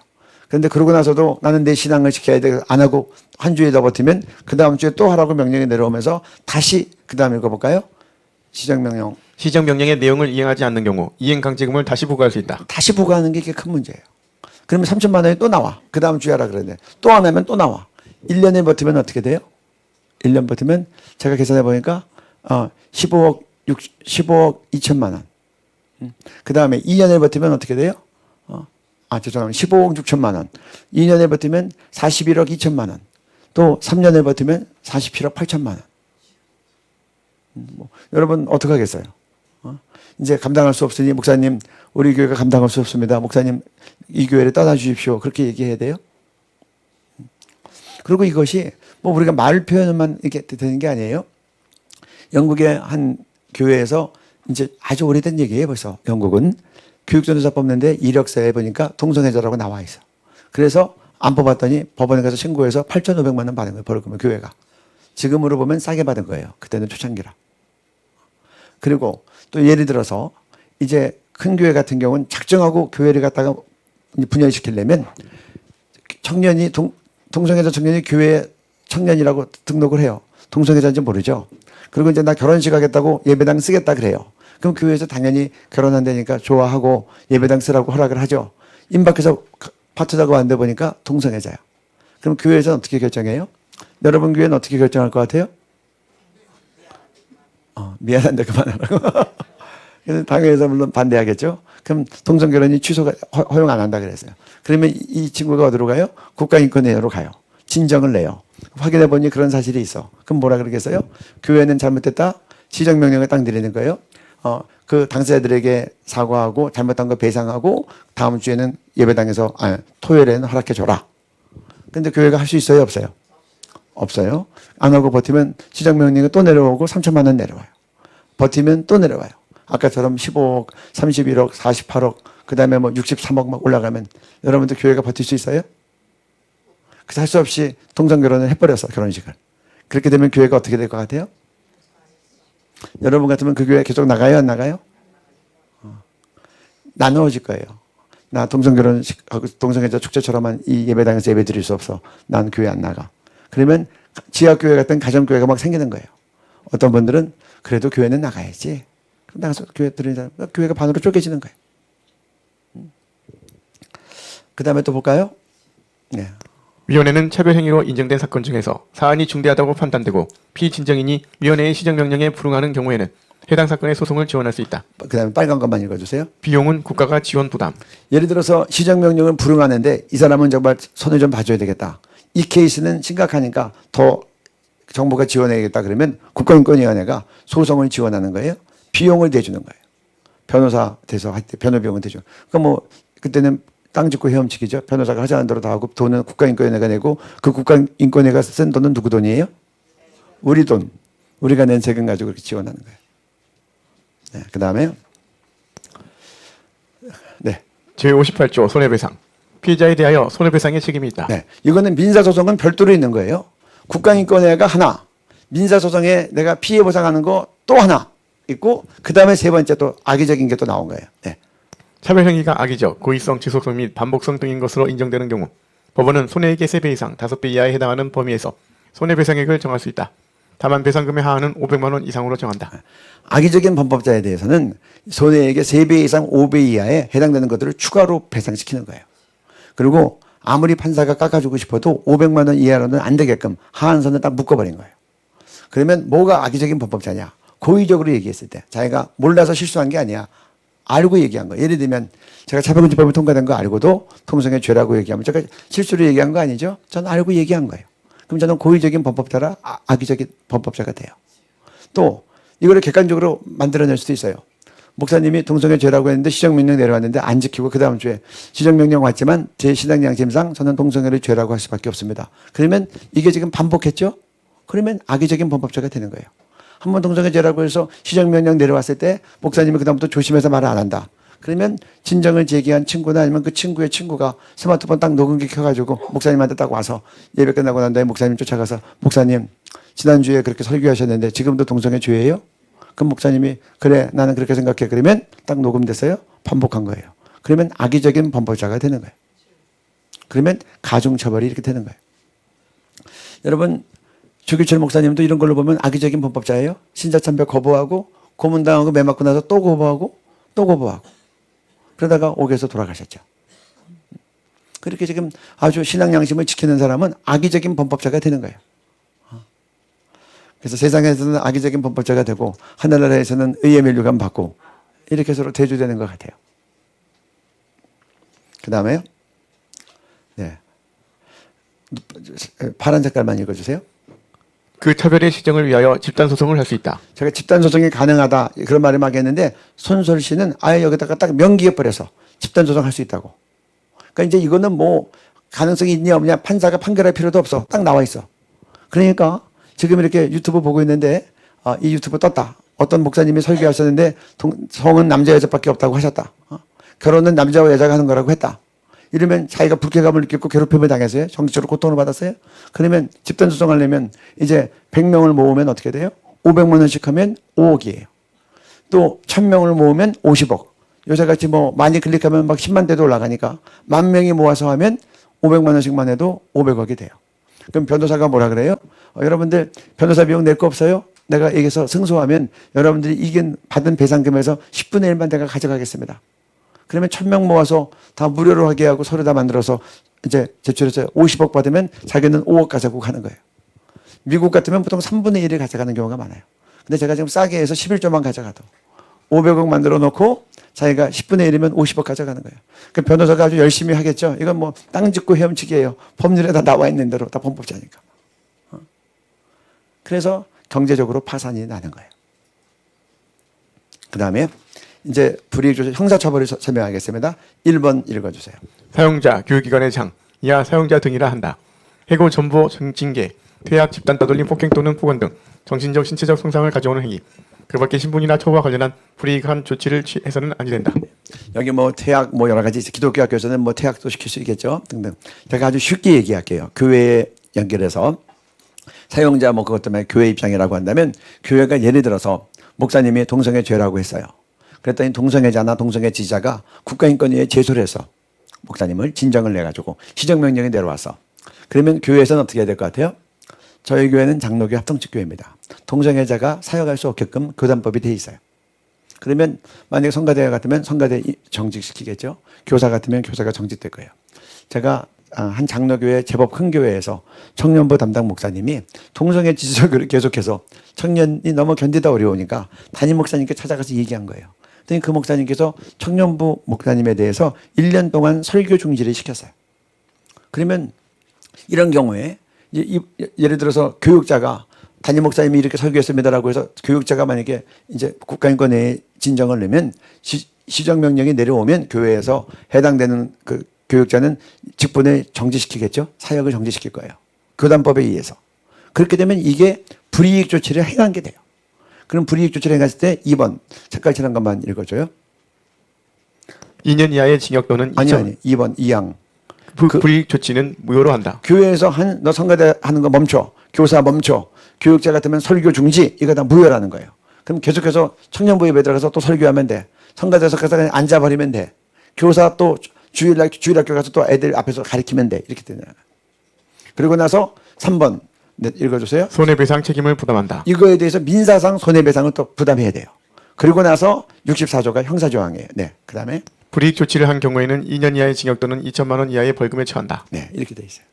그런데 그러고 나서도 나는 내 신앙을 지켜야 돼. 안 하고 한 주에 더 버티면 그 다음 주에 또 하라고 명령이 내려오면서 다시 그 다음 읽어볼까요? 시정명령. 시정명령의 내용을 이행하지 않는 경우 이행강제금을 다시 부과할 수 있다. 다시 부과하는 게 이게 큰 문제예요. 그러면 3천만 원이 또 나와. 그 다음 주에 하라 그러는데 또 안 하면 또 나와. 1년을 버티면 어떻게 돼요? 1년 버티면 제가 계산해 보니까 15억 2천만 원. 그 다음에 2년을 버티면 어떻게 돼요? 죄송합니다. 15억 6천만 원. 2년을 버티면 41억 2천만 원. 또 3년을 버티면 47억 8천만 원. 여러분 어떻게 하겠어요? 이제 감당할 수 없으니 목사님, 우리 교회가 감당할 수 없습니다. 목사님, 이 교회를 떠나 주십시오. 그렇게 얘기해야 돼요? 그리고 이것이 뭐 우리가 말 표현만 이렇게 되는 게 아니에요. 영국의 한 교회에서 이제 아주 오래된 얘기예요. 벌써 영국은 교육전도사 뽑는데 이력서에 보니까 동성애자라고 나와 있어. 그래서 안 뽑았더니 법원에 가서 신고해서 8,500만 원 받은 거예요. 벌금을 교회가. 지금으로 보면 싸게 받은 거예요. 그때는 초창기라. 그리고 또 예를 들어서 이제 큰 교회 같은 경우는 작정하고 교회를 갖다가 분열시키려면 청년이 동성애자 청년이 교회 청년이라고 등록을 해요. 동성애자인지 모르죠. 그리고 이제 나 결혼식 하겠다고 예배당 쓰겠다 그래요. 그럼 교회에서 당연히 결혼한다니까 좋아하고 예배당 쓰라고 허락을 하죠. 임박해서 파트자가 왔는데 보니까 동성애자야. 그럼 교회에서는 어떻게 결정해요? 여러분 교회는 어떻게 결정할 것 같아요? 미안한데 그만하라고. 그래서 당연해서 물론 반대하겠죠. 그럼 동성결혼이 취소가 허용 안 한다 그랬어요. 그러면 이 친구가 어디로 가요? 국가인권위원회로 가요. 진정을 내요. 확인해 보니 그런 사실이 있어. 그럼 뭐라 그러겠어요? 교회는 잘못됐다. 시정명령을 딱 내리는 거예요. 그 당사자들에게 사과하고 잘못한 거 배상하고 다음 주에는 예배당에서 토요일에는 허락해 줘라. 근데 교회가 할 수 있어요, 없어요? 없어요. 안 하고 버티면 시정명령이 또 내려오고 3천만 원 내려와요. 버티면 또 내려와요. 아까처럼 15억, 31억, 48억, 그 다음에 뭐 63억 막 올라가면 여러분들 교회가 버틸 수 있어요? 그래서 할 수 없이 동성결혼을 해버려서 결혼식을. 그렇게 되면 교회가 어떻게 될 것 같아요? 여러분 같으면 그 교회 계속 나가요, 안 나가요? 나누어질 거예요. 나 동성결혼식하고 동성애자 축제처럼만 이 예배당에서 예배 드릴 수 없어. 난 교회 안 나가. 그러면 지하교회 같은 가정교회가 막 생기는 거예요. 어떤 분들은 그래도 교회는 나가야지. 그럼 나가서 교회 드리는 사람, 교회가 반으로 쪼개지는 거예요. 그 다음에 또 볼까요? 네. 위원회는 차별행위로 인정된 사건 중에서 사안이 중대하다고 판단되고 피진정인이 위원회의 시정명령에 불응하는 경우에는 해당 사건의 소송을 지원할 수 있다. 그 다음에 빨간 것만 읽어주세요. 비용은 국가가 지원 부담. 예를 들어서 시정명령을 불응하는데 이 사람은 정말 손을 좀 봐줘야 되겠다. 이 케이스는 심각하니까 더 정부가 지원해야겠다 그러면 국가인권위원회가 소송을 지원하는 거예요. 비용을 대주는 거예요. 변호사 돼서 할 때 변호비용은 되죠. 그러니까 뭐 그때는 땅 짓고 헤엄치기죠. 변호사가 하자는 대로 다 하고 돈은 국가인권위가 내고 그 국가인권위가 쓴 돈은 누구 돈이에요? 우리 돈. 우리가 낸 세금 가지고 그렇게 지원하는 거예요. 네, 그 다음에 네. 제58조 손해배상. 피해자에 대하여 손해배상의 책임이 있다. 네, 이거는 민사소송은 별도로 있는 거예요. 국가인권위가 하나, 민사소송에 내가 피해 보상하는 거 또 하나 있고 그 다음에 세 번째 또 악의적인 게 또 나온 거예요. 네. 차별행위가 악의적, 고의성, 지속성 및 반복성 등인 것으로 인정되는 경우 법원은 손해액의 3배 이상 5배 이하에 해당하는 범위에서 손해배상액을 정할 수 있다. 다만 배상금의 하한은 500만 원 이상으로 정한다. 악의적인 범법자에 대해서는 손해액의 3배 이상 5배 이하에 해당되는 것들을 추가로 배상시키는 거예요. 그리고 아무리 판사가 깎아주고 싶어도 500만 원 이하로는 안 되게끔 하한선을 딱 묶어버린 거예요. 그러면 뭐가 악의적인 범법자냐? 고의적으로 얘기했을 때 자기가 몰라서 실수한 게 아니야. 알고 얘기한 거예요. 예를 들면 제가 차별금지법이 통과된 거 알고도 통성의 죄라고 얘기하면 제가 실수로 얘기한 거 아니죠? 저는 알고 얘기한 거예요. 그럼 저는 고의적인 범법자라 악의적인 범법자가 돼요. 또 이거를 객관적으로 만들어낼 수도 있어요. 목사님이 동성애 죄라고 했는데 시정명령 내려왔는데 안 지키고 그 다음 주에 시정명령 왔지만 제 신앙 양심상 저는 동성애를 죄라고 할 수밖에 없습니다. 그러면 이게 지금 반복했죠? 그러면 악의적인 범법자가 되는 거예요. 한번 동성애 죄라고 해서 시정명령 내려왔을 때 목사님이 그다음부터 조심해서 말을 안 한다. 그러면 진정을 제기한 친구나 아니면 그 친구의 친구가 스마트폰 딱 녹음기 켜가지고 목사님한테 딱 와서 예배 끝나고 난 다음에 목사님 쫓아가서 목사님 지난주에 그렇게 설교하셨는데 지금도 동성애 죄예요? 그럼 목사님이 그래 나는 그렇게 생각해. 그러면 딱 녹음됐어요? 반복한 거예요. 그러면 악의적인 범법자가 되는 거예요. 그러면 가중처벌이 이렇게 되는 거예요. 여러분 주기철 목사님도 이런 걸로 보면 악의적인 범법자예요. 신자참배 거부하고 고문당하고 매 맞고 나서 또 거부하고 또 거부하고 그러다가 옥에서 돌아가셨죠. 그렇게 지금 아주 신앙 양심을 지키는 사람은 악의적인 범법자가 되는 거예요. 그래서 세상에서는 악의적인 범법자가 되고 하늘나라에서는 의의 면류관 받고 이렇게 서로 대조되는 것 같아요. 그 다음에요. 네. 파란 색깔만 읽어주세요. 그 차별의 시정을 위하여 집단소송을 할 수 있다. 제가 집단소송이 가능하다 그런 말을 막 했는데 손설 씨는 아예 여기다가 딱 명기해버려서 집단소송 할 수 있다고. 그러니까 이제 이거는 뭐 가능성이 있냐 없냐 판사가 판결할 필요도 없어. 딱 나와 있어. 그러니까 지금 이렇게 유튜브 보고 있는데 이 유튜브 떴다. 어떤 목사님이 설교하셨는데 성은 남자 여자밖에 없다고 하셨다. 결혼은 남자와 여자가 하는 거라고 했다. 이러면 자기가 불쾌감을 느끼고 괴롭힘을 당했어요? 정치적으로 고통을 받았어요? 그러면 집단소송하려면 이제 100명을 모으면 어떻게 돼요? 500만 원씩 하면 5억이에요. 또 1000명을 모으면 50억. 요새같이 뭐 많이 클릭하면 막 10만 대도 올라가니까 10,000명이 모아서 하면 500만 원씩만 해도 500억이 돼요. 그럼 변호사가 뭐라 그래요? 여러분들 변호사 비용 낼 거 없어요? 내가 여기서 승소하면 여러분들이 이긴 받은 배상금에서 10분의 1만 내가 가져가겠습니다. 그러면 1000명 모아서 다 무료로 하게 하고 서류 다 만들어서 이제 제출해서 50억 받으면 자기는 5억 가져가고 가는 거예요. 미국 같으면 보통 3분의 1을 가져가는 경우가 많아요. 근데 제가 지금 싸게 해서 11조만 가져가도 500억 만들어 놓고 자기가 10분의 1이면 50억 가져가는 거예요. 그 변호사가 아주 열심히 하겠죠. 이건 뭐 땅 짓고 헤엄치기예요. 법률에 다 나와 있는 대로 다 범법자니까. 그래서 경제적으로 파산이 나는 거예요. 그 다음에 이제 불이익조절 형사처벌을 설명하겠습니다. 1번 읽어주세요. 사용자, 교육기관의 장, 이하 사용자 등이라 한다. 해고, 전보, 징계, 퇴학, 집단 따돌림, 폭행 또는 폭언 등 정신적, 신체적 손상을 가져오는 행위. 그 밖에 신분이나 처우와 관련한 불이익한 조치를 취해서는 아니 된다. 여기 뭐 퇴학 뭐 여러 가지 기독교 학교에서는 뭐 퇴학도 시킬 수 있겠죠. 등등. 제가 아주 쉽게 얘기할게요. 교회에 연결해서 사용자 뭐 그것 때문에 교회 입장이라고 한다면 교회가 예를 들어서 목사님이 동성애 죄라고 했어요. 그랬더니 동성애자나 동성애 지자가 국가인권위에 제소를 해서 목사님을 진정을 내가지고 시정명령이 내려와서 그러면 교회에서는 어떻게 해야 될 것 같아요? 저희 교회는 장로교 합동측 교회입니다. 동성애자가 사역할 수 없게끔 교단법이 돼 있어요. 그러면 만약에 성가대 같으면 성가대 정직시키겠죠. 교사 같으면 교사가 정직될 거예요. 제가 한 장로교회 제법 큰 교회에서 청년부 담당 목사님이 동성애 지적을 계속해서 청년이 너무 견디다 어려우니까 담임 목사님께 찾아가서 얘기한 거예요. 그랬더니 그 목사님께서 청년부 목사님에 대해서 1년 동안 설교 중지를 시켰어요. 그러면 이런 경우에 예를 들어서 교육자가 담임 목사님이 이렇게 설교했습니다라고 해서 교육자가 만약에 이제 국가인권에 진정을 내면 시정명령이 내려오면 교회에서 해당되는 그 교육자는 직분을 정지시키겠죠. 사역을 정지시킬 거예요. 교단법에 의해서. 그렇게 되면 이게 불이익 조치를 행한 게 돼요. 그럼 불이익 조치를 행했을 때 2번 색깔칠한 것만 읽어줘요. 2년 이하의 징역 또는 아니 2번 2항. 불이익 조치는 무효로 한다. 교회에서 너 성가대 하는 거 멈춰. 교사 멈춰. 교육자 같으면 설교 중지. 이거 다 무효라는 거예요. 그럼 계속해서 청년부에 들어가서 또 설교하면 돼. 성가대에서 그냥 앉아버리면 돼. 교사 또 주일학교 가서 또 애들 앞에서 가르치면 돼. 이렇게 되잖아요. 그리고 나서 3번 네, 읽어주세요. 손해배상 책임을 부담한다. 이거에 대해서 민사상 손해배상을 또 부담해야 돼요. 그리고 나서 64조가 형사조항이에요. 네, 그 다음에 불이익 조치를 한 경우에는 2년 이하의 징역 또는 2천만 원 이하의 벌금에 처한다. 네, 이렇게 돼 있어요.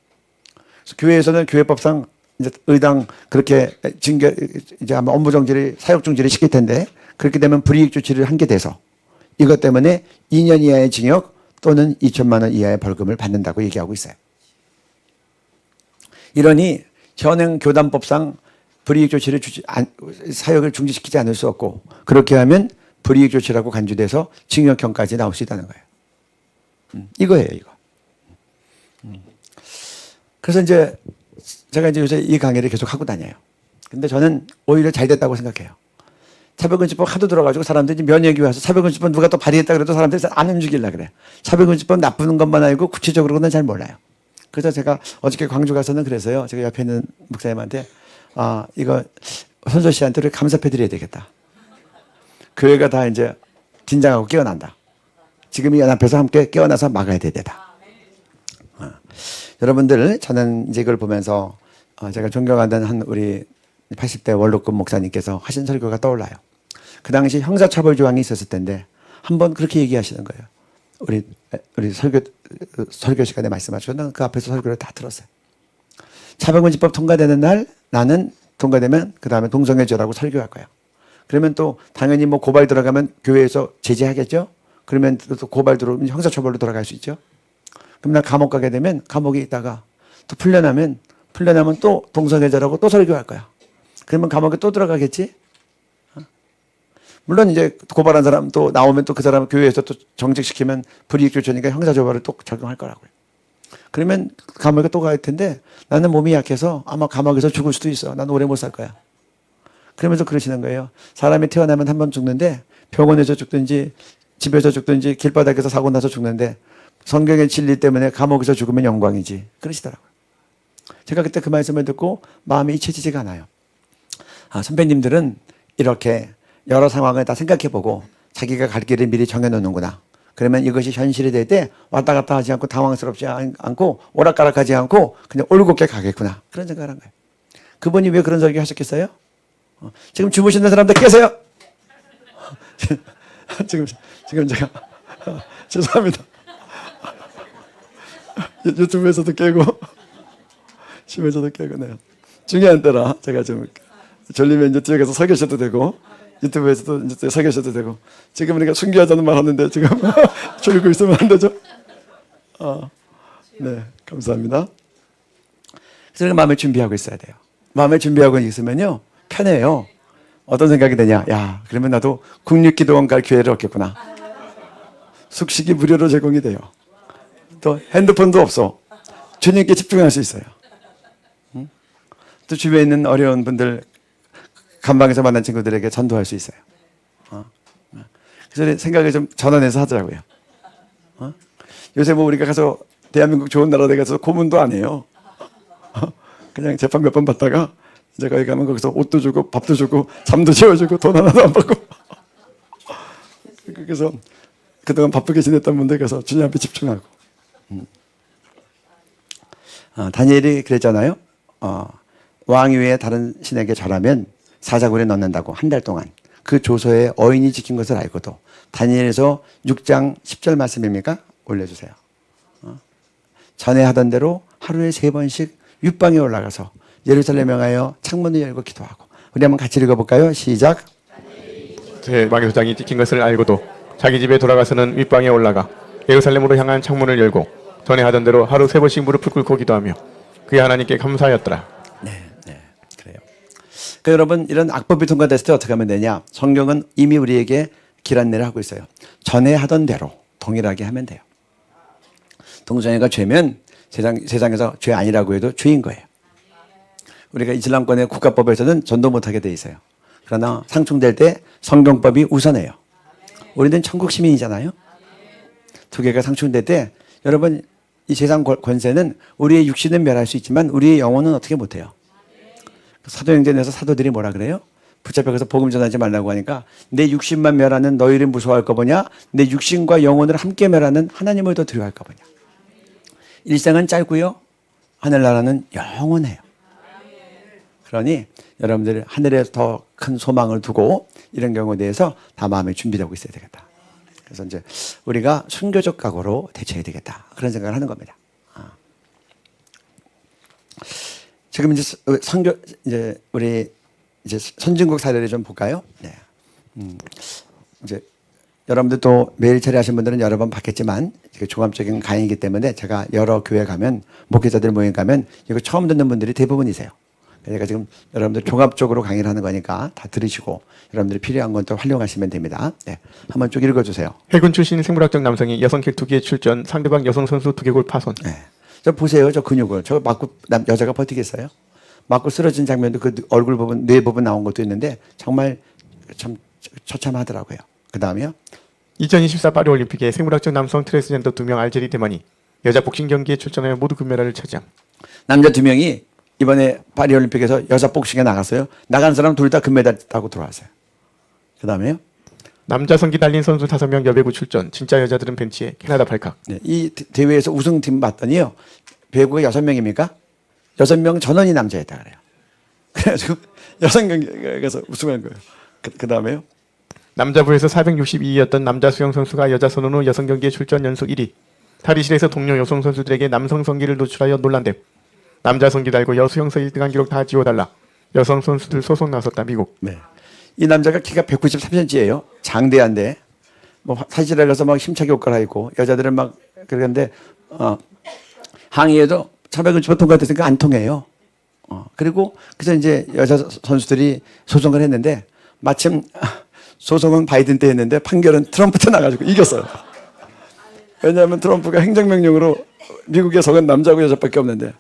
그래서 교회에서는 교회법상 이제 의당 그렇게 징계 이제 아마 업무 정지를 사역 중지를 시킬 텐데 그렇게 되면 불이익 조치를 한 게 돼서 이것 때문에 2년 이하의 징역 또는 2천만 원 이하의 벌금을 받는다고 얘기하고 있어요. 이러니 현행 교단법상 불이익 조치를 사역을 중지시키지 않을 수 없고 그렇게 하면 불이익 조치라고 간주돼서 징역형까지 나올 수 있다는 거예요. 이거예요, 이거. 그래서 이제 제가 이제 요새 이 강의를 계속 하고 다녀요. 근데 저는 오히려 잘 됐다고 생각해요. 차별금지법 하도 들어가지고 사람들이 면역이 와서 차별금지법 누가 또 발의했다 그래도 사람들이 안 움직이려 그래. 차별금지법 나쁘는 것만 알고 구체적으로는 잘 몰라요. 그래서 제가 어저께 광주 가서는 그래서요. 제가 옆에 있는 목사님한테 이거 선조 씨한테 우리 감사패 드려야 되겠다. 교회가 다 이제 긴장하고 깨어난다. 지금 이 연합해서 함께 깨어나서 막아야 되다. 여러분들 저는 이제 이걸 보면서 제가 존경하던 한 우리 80대 원로급 목사님께서 하신 설교가 떠올라요. 그 당시 형사처벌 조항이 있었을 텐데 한번 그렇게 얘기하시는 거예요. 우리 설교 시간에 말씀하시고 저는 그 앞에서 설교를 다 들었어요. 차별금지법 통과되는 날 나는 통과되면 그 다음에 동성애죄라고 설교할 거야. 그러면 또 당연히 뭐 고발 들어가면 교회에서 제재하겠죠. 그러면 또 고발 들어오면 형사처벌로 돌아갈 수 있죠. 그럼 나 감옥 가게 되면 감옥에 있다가 또 풀려나면 또 동성애자라고 또 설교할 거야. 그러면 감옥에 또 들어가겠지. 물론 이제 고발한 사람 또 나오면 또 그 사람 교회에서 또 정직시키면 불이익 조치니까 형사처벌을 또 적용할 거라고요. 그러면 감옥에 또 갈 텐데 나는 몸이 약해서 아마 감옥에서 죽을 수도 있어. 난 오래 못 살 거야. 그러면서 그러시는 거예요. 사람이 태어나면 한 번 죽는데 병원에서 죽든지 집에서 죽든지 길바닥에서 사고 나서 죽는데 성경의 진리 때문에 감옥에서 죽으면 영광이지. 그러시더라고요. 제가 그때 그 말씀을 듣고 마음이 잊혀지지가 않아요. 선배님들은 이렇게 여러 상황을 다 생각해보고 자기가 갈 길을 미리 정해놓는구나. 그러면 이것이 현실이 될 때 왔다 갔다 하지 않고 당황스럽지 않고 오락가락하지 않고 그냥 올곧게 가겠구나. 그런 생각을 한 거예요. 그분이 왜 그런 설교 하셨겠어요? 지금 주무시는 사람들 깨세요. 지금 제가 죄송합니다. 유튜브에서도 깨고 집에서도 깨고 네요. 중요한 때라 제가 좀 졸리면 이제 뒤에 가서 서 계셔도 되고 유튜브에서도 이제 서 계셔도 되고 지금 우리가 순교하자는 말 하는데 지금 졸고 있으면 안 되죠? 네, 감사합니다. 그래서 마음을 준비하고 있어야 돼요. 마음을 준비하고 있으면요 편해요. 어떤 생각이 드냐? 야, 그러면 나도 국립기도원 갈 기회를 얻겠구나. 숙식이 무료로 제공이 돼요. 또 핸드폰도 없어. 주님께 집중할 수 있어요. 또 주변에 있는 어려운 분들 감방에서 만난 친구들에게 전도할 수 있어요. 그래서 생각을 좀 전환해서 하더라고요. 요새 뭐 우리가 가서 대한민국 좋은 나라 데 가서 고문도 안 해요. 그냥 재판 몇 번 받다가 이제 거기 가면 거기서 옷도 주고 밥도 주고 잠도 재워주고 돈 하나도 안 받고 그래서 그동안 바쁘게 지냈던 분들 가서 주님 앞에 집중하고 다니엘이 그랬잖아요. 왕 위에 다른 신에게 절하면 사자굴에 넣는다고 한 달 동안 그 조서에 어인이 지킨 것을 알고도 다니엘에서 6장 10절 말씀입니까? 올려주세요. 전에 하던 대로 하루에 3번씩 윗방에 올라가서 예루살렘에 향하여 창문을 열고 기도하고 우리 한번 같이 읽어볼까요? 시작. 제 마계소장이 찍힌 것을 알고도 자기 집에 돌아가서는 윗방에 올라가 예루살렘으로 향한 창문을 열고 전에 하던 대로 하루 3번씩 무릎을 꿇고 기도하며 그의 하나님께 감사하였더라. 네, 그래요. 그 여러분 이런 악법이 통과됐을 때 어떻게 하면 되냐? 성경은 이미 우리에게 길 안내를 하고 있어요. 전에 하던 대로 동일하게 하면 돼요. 동성애가 죄면 세상에서 죄 아니라고 해도 죄인 거예요. 우리가 이슬람권의 국가법에서는 전도 못하게 돼 있어요. 그러나 상충될 때 성경법이 우선해요. 우리는 천국 시민이잖아요. 두 개가 상충될 때 여러분 이 세상 권세는 우리의 육신은 멸할 수 있지만 우리의 영혼은 어떻게 못해요. 사도행전에서 사도들이 뭐라 그래요? 붙잡혀서 복음 전하지 말라고 하니까 내 육신만 멸하는 너희를 무서워할까 보냐? 내 육신과 영혼을 함께 멸하는 하나님을 더 두려워할까 보냐? 일생은 짧고요. 하늘나라는 영원해요. 그러니 여러분들 하늘에 더 큰 소망을 두고 이런 경우에 대해서 다 마음에 준비되고 있어야 되겠다. 그래서 이제 우리가 순교적 각오로 대처해야 되겠다. 그런 생각을 하는 겁니다. 지금 이제 이제 우리 이제 선진국 사례를 좀 볼까요? 네. 이제 여러분들 또 매일 처리하신 분들은 여러 번 봤겠지만 이게 종합적인 강의이기 때문에 제가 여러 교회 가면 목회자들 모임 가면 이거 처음 듣는 분들이 대부분이세요. 제가 지금 여러분들 종합적으로 강의를 하는 거니까 다 들으시고 여러분들이 필요한 건 또 활용하시면 됩니다. 네. 한번 쭉 읽어주세요. 해군 출신 생물학적 남성이 여성길 2개에 출전, 상대방 여성 선수 2개골 파손. 네. 저 보세요. 저 근육을. 저거 맞고 여자가 버티겠어요? 맞고 쓰러진 장면도 그 얼굴 부분, 뇌 부분 나온 것도 있는데 정말 참 처참하더라고요. 그 다음에요. 2024 파리올림픽에 생물학적 남성 트랜스젠더 2명 알제리 대만이 여자 복싱 경기에 출전하여 모두 금메달을 차지함. 남자 2명이 이번에 파리올림픽에서 여자 복싱에 나갔어요. 나간 사람 둘 다 금메달 따고 들어왔어요. 그 다음에요. 남자 성기 달린 선수 5명 여배구 출전, 진짜 여자들은 벤치에 캐나다 발칵. 네, 이 대회에서 우승팀 봤더니요. 배구가 6명입니까? 6명 전원이 남자였다 그래요. 그래가지고 여성 경기에서 우승한 거예요. 그 다음에요. 남자부에서 462위였던 남자 수영 선수가 여자 선언 후 여성 경기에 출전 연속 1위. 탈의실에서 동료 여성 선수들에게 남성 성기를 노출하여 논란됨. 남자 성기 달고 여수영서 1등한 기록 다 지워달라. 여성 선수들 소송 나섰다 미국. 네. 이 남자가 키가 193cm예요. 장대한데 뭐 사실에 가서 막 힘차게 옷 갈아입고 여자들은 막 그러는데 항의에도 1500원 통과됐으니까 안 통해요. 그리고 그래서 이제 여자 선수들이 소송을 했는데 마침 소송은 바이든 때 했는데 판결은 트럼프 때 나가지고 이겼어요. 왜냐하면 트럼프가 행정명령으로 미국에 속은 남자고 여자밖에 없는데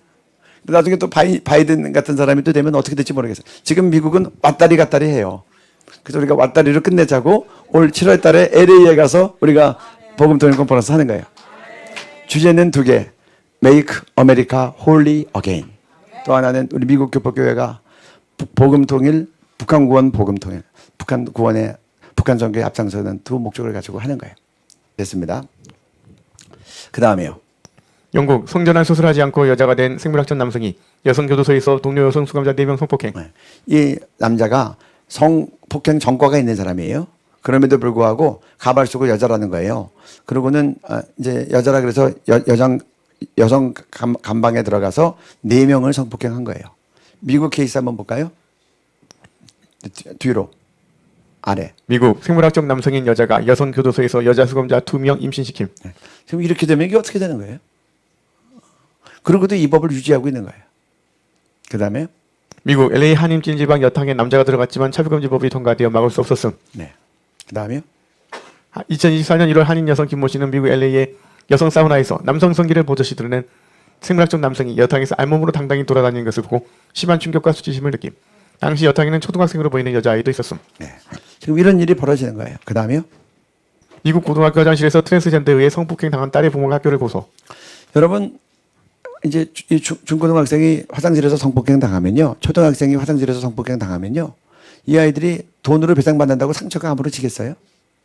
나중에 또 바이든 같은 사람이 또 되면 어떻게 될지 모르겠어요. 지금 미국은 왔다리 갔다리 해요. 그래서 우리가 왔다리로 끝내자고 올 7월 달에 LA에 가서 우리가 복음통일 컨퍼런스 하는 거예요. 주제는 2개. Make America Holy Again. 또 하나는 우리 미국 교포교회가 복음통일, 북한 구원 복음통일. 북한 구원의 북한 선교에 앞장서는 2 목적을 가지고 하는 거예요. 됐습니다. 그 다음에요. 영국 성전환 수술하지 않고 여자가 된 생물학적 남성이 여성교도소에서 동료 여성 수감자 4명 성폭행. 이 남자가 성폭행 전과가 있는 사람이에요. 그럼에도 불구하고 가발 쓰고 여자라는 거예요. 그러고는 이제 여자라 그래서 여성 감방에 들어가서 4명을 성폭행한 거예요. 미국 케이스 한번 볼까요? 뒤로. 아래. 미국 생물학적 남성인 여자가 여성교도소에서 여자 수감자 2명 임신시킴. 지금 이렇게 되면 이게 어떻게 되는 거예요? 그러고도 이 법을 유지하고 있는 거예요. 그 다음에 미국 LA 한인 찜질방 여탕에 남자가 들어갔지만 차별금지법이 통과되어 막을 수 없었음. 네. 그 다음에요. 2024년 1월 한인 여성 김모 씨는 미국 LA의 여성 사우나에서 남성 성기를 보조시 드러낸 생물학적 남성이 여탕에서 알몸으로 당당히 돌아다니는 것을 보고 심한 충격과 수치심을 느낌. 당시 여탕에는 초등학생으로 보이는 여자아이도 있었음. 네. 지금 이런 일이 벌어지는 거예요. 그 다음에요. 미국 고등학교 화장실에서 트랜스젠더에 의해 성폭행 당한 딸의 부모가 학교를 고소. 여러분 이제 중고등학생이 화장실에서 성폭행 당하면요. 초등학생이 화장실에서 성폭행 당하면요. 이 아이들이 돈으로 배상받는다고 상처가 아무렇지겠어요?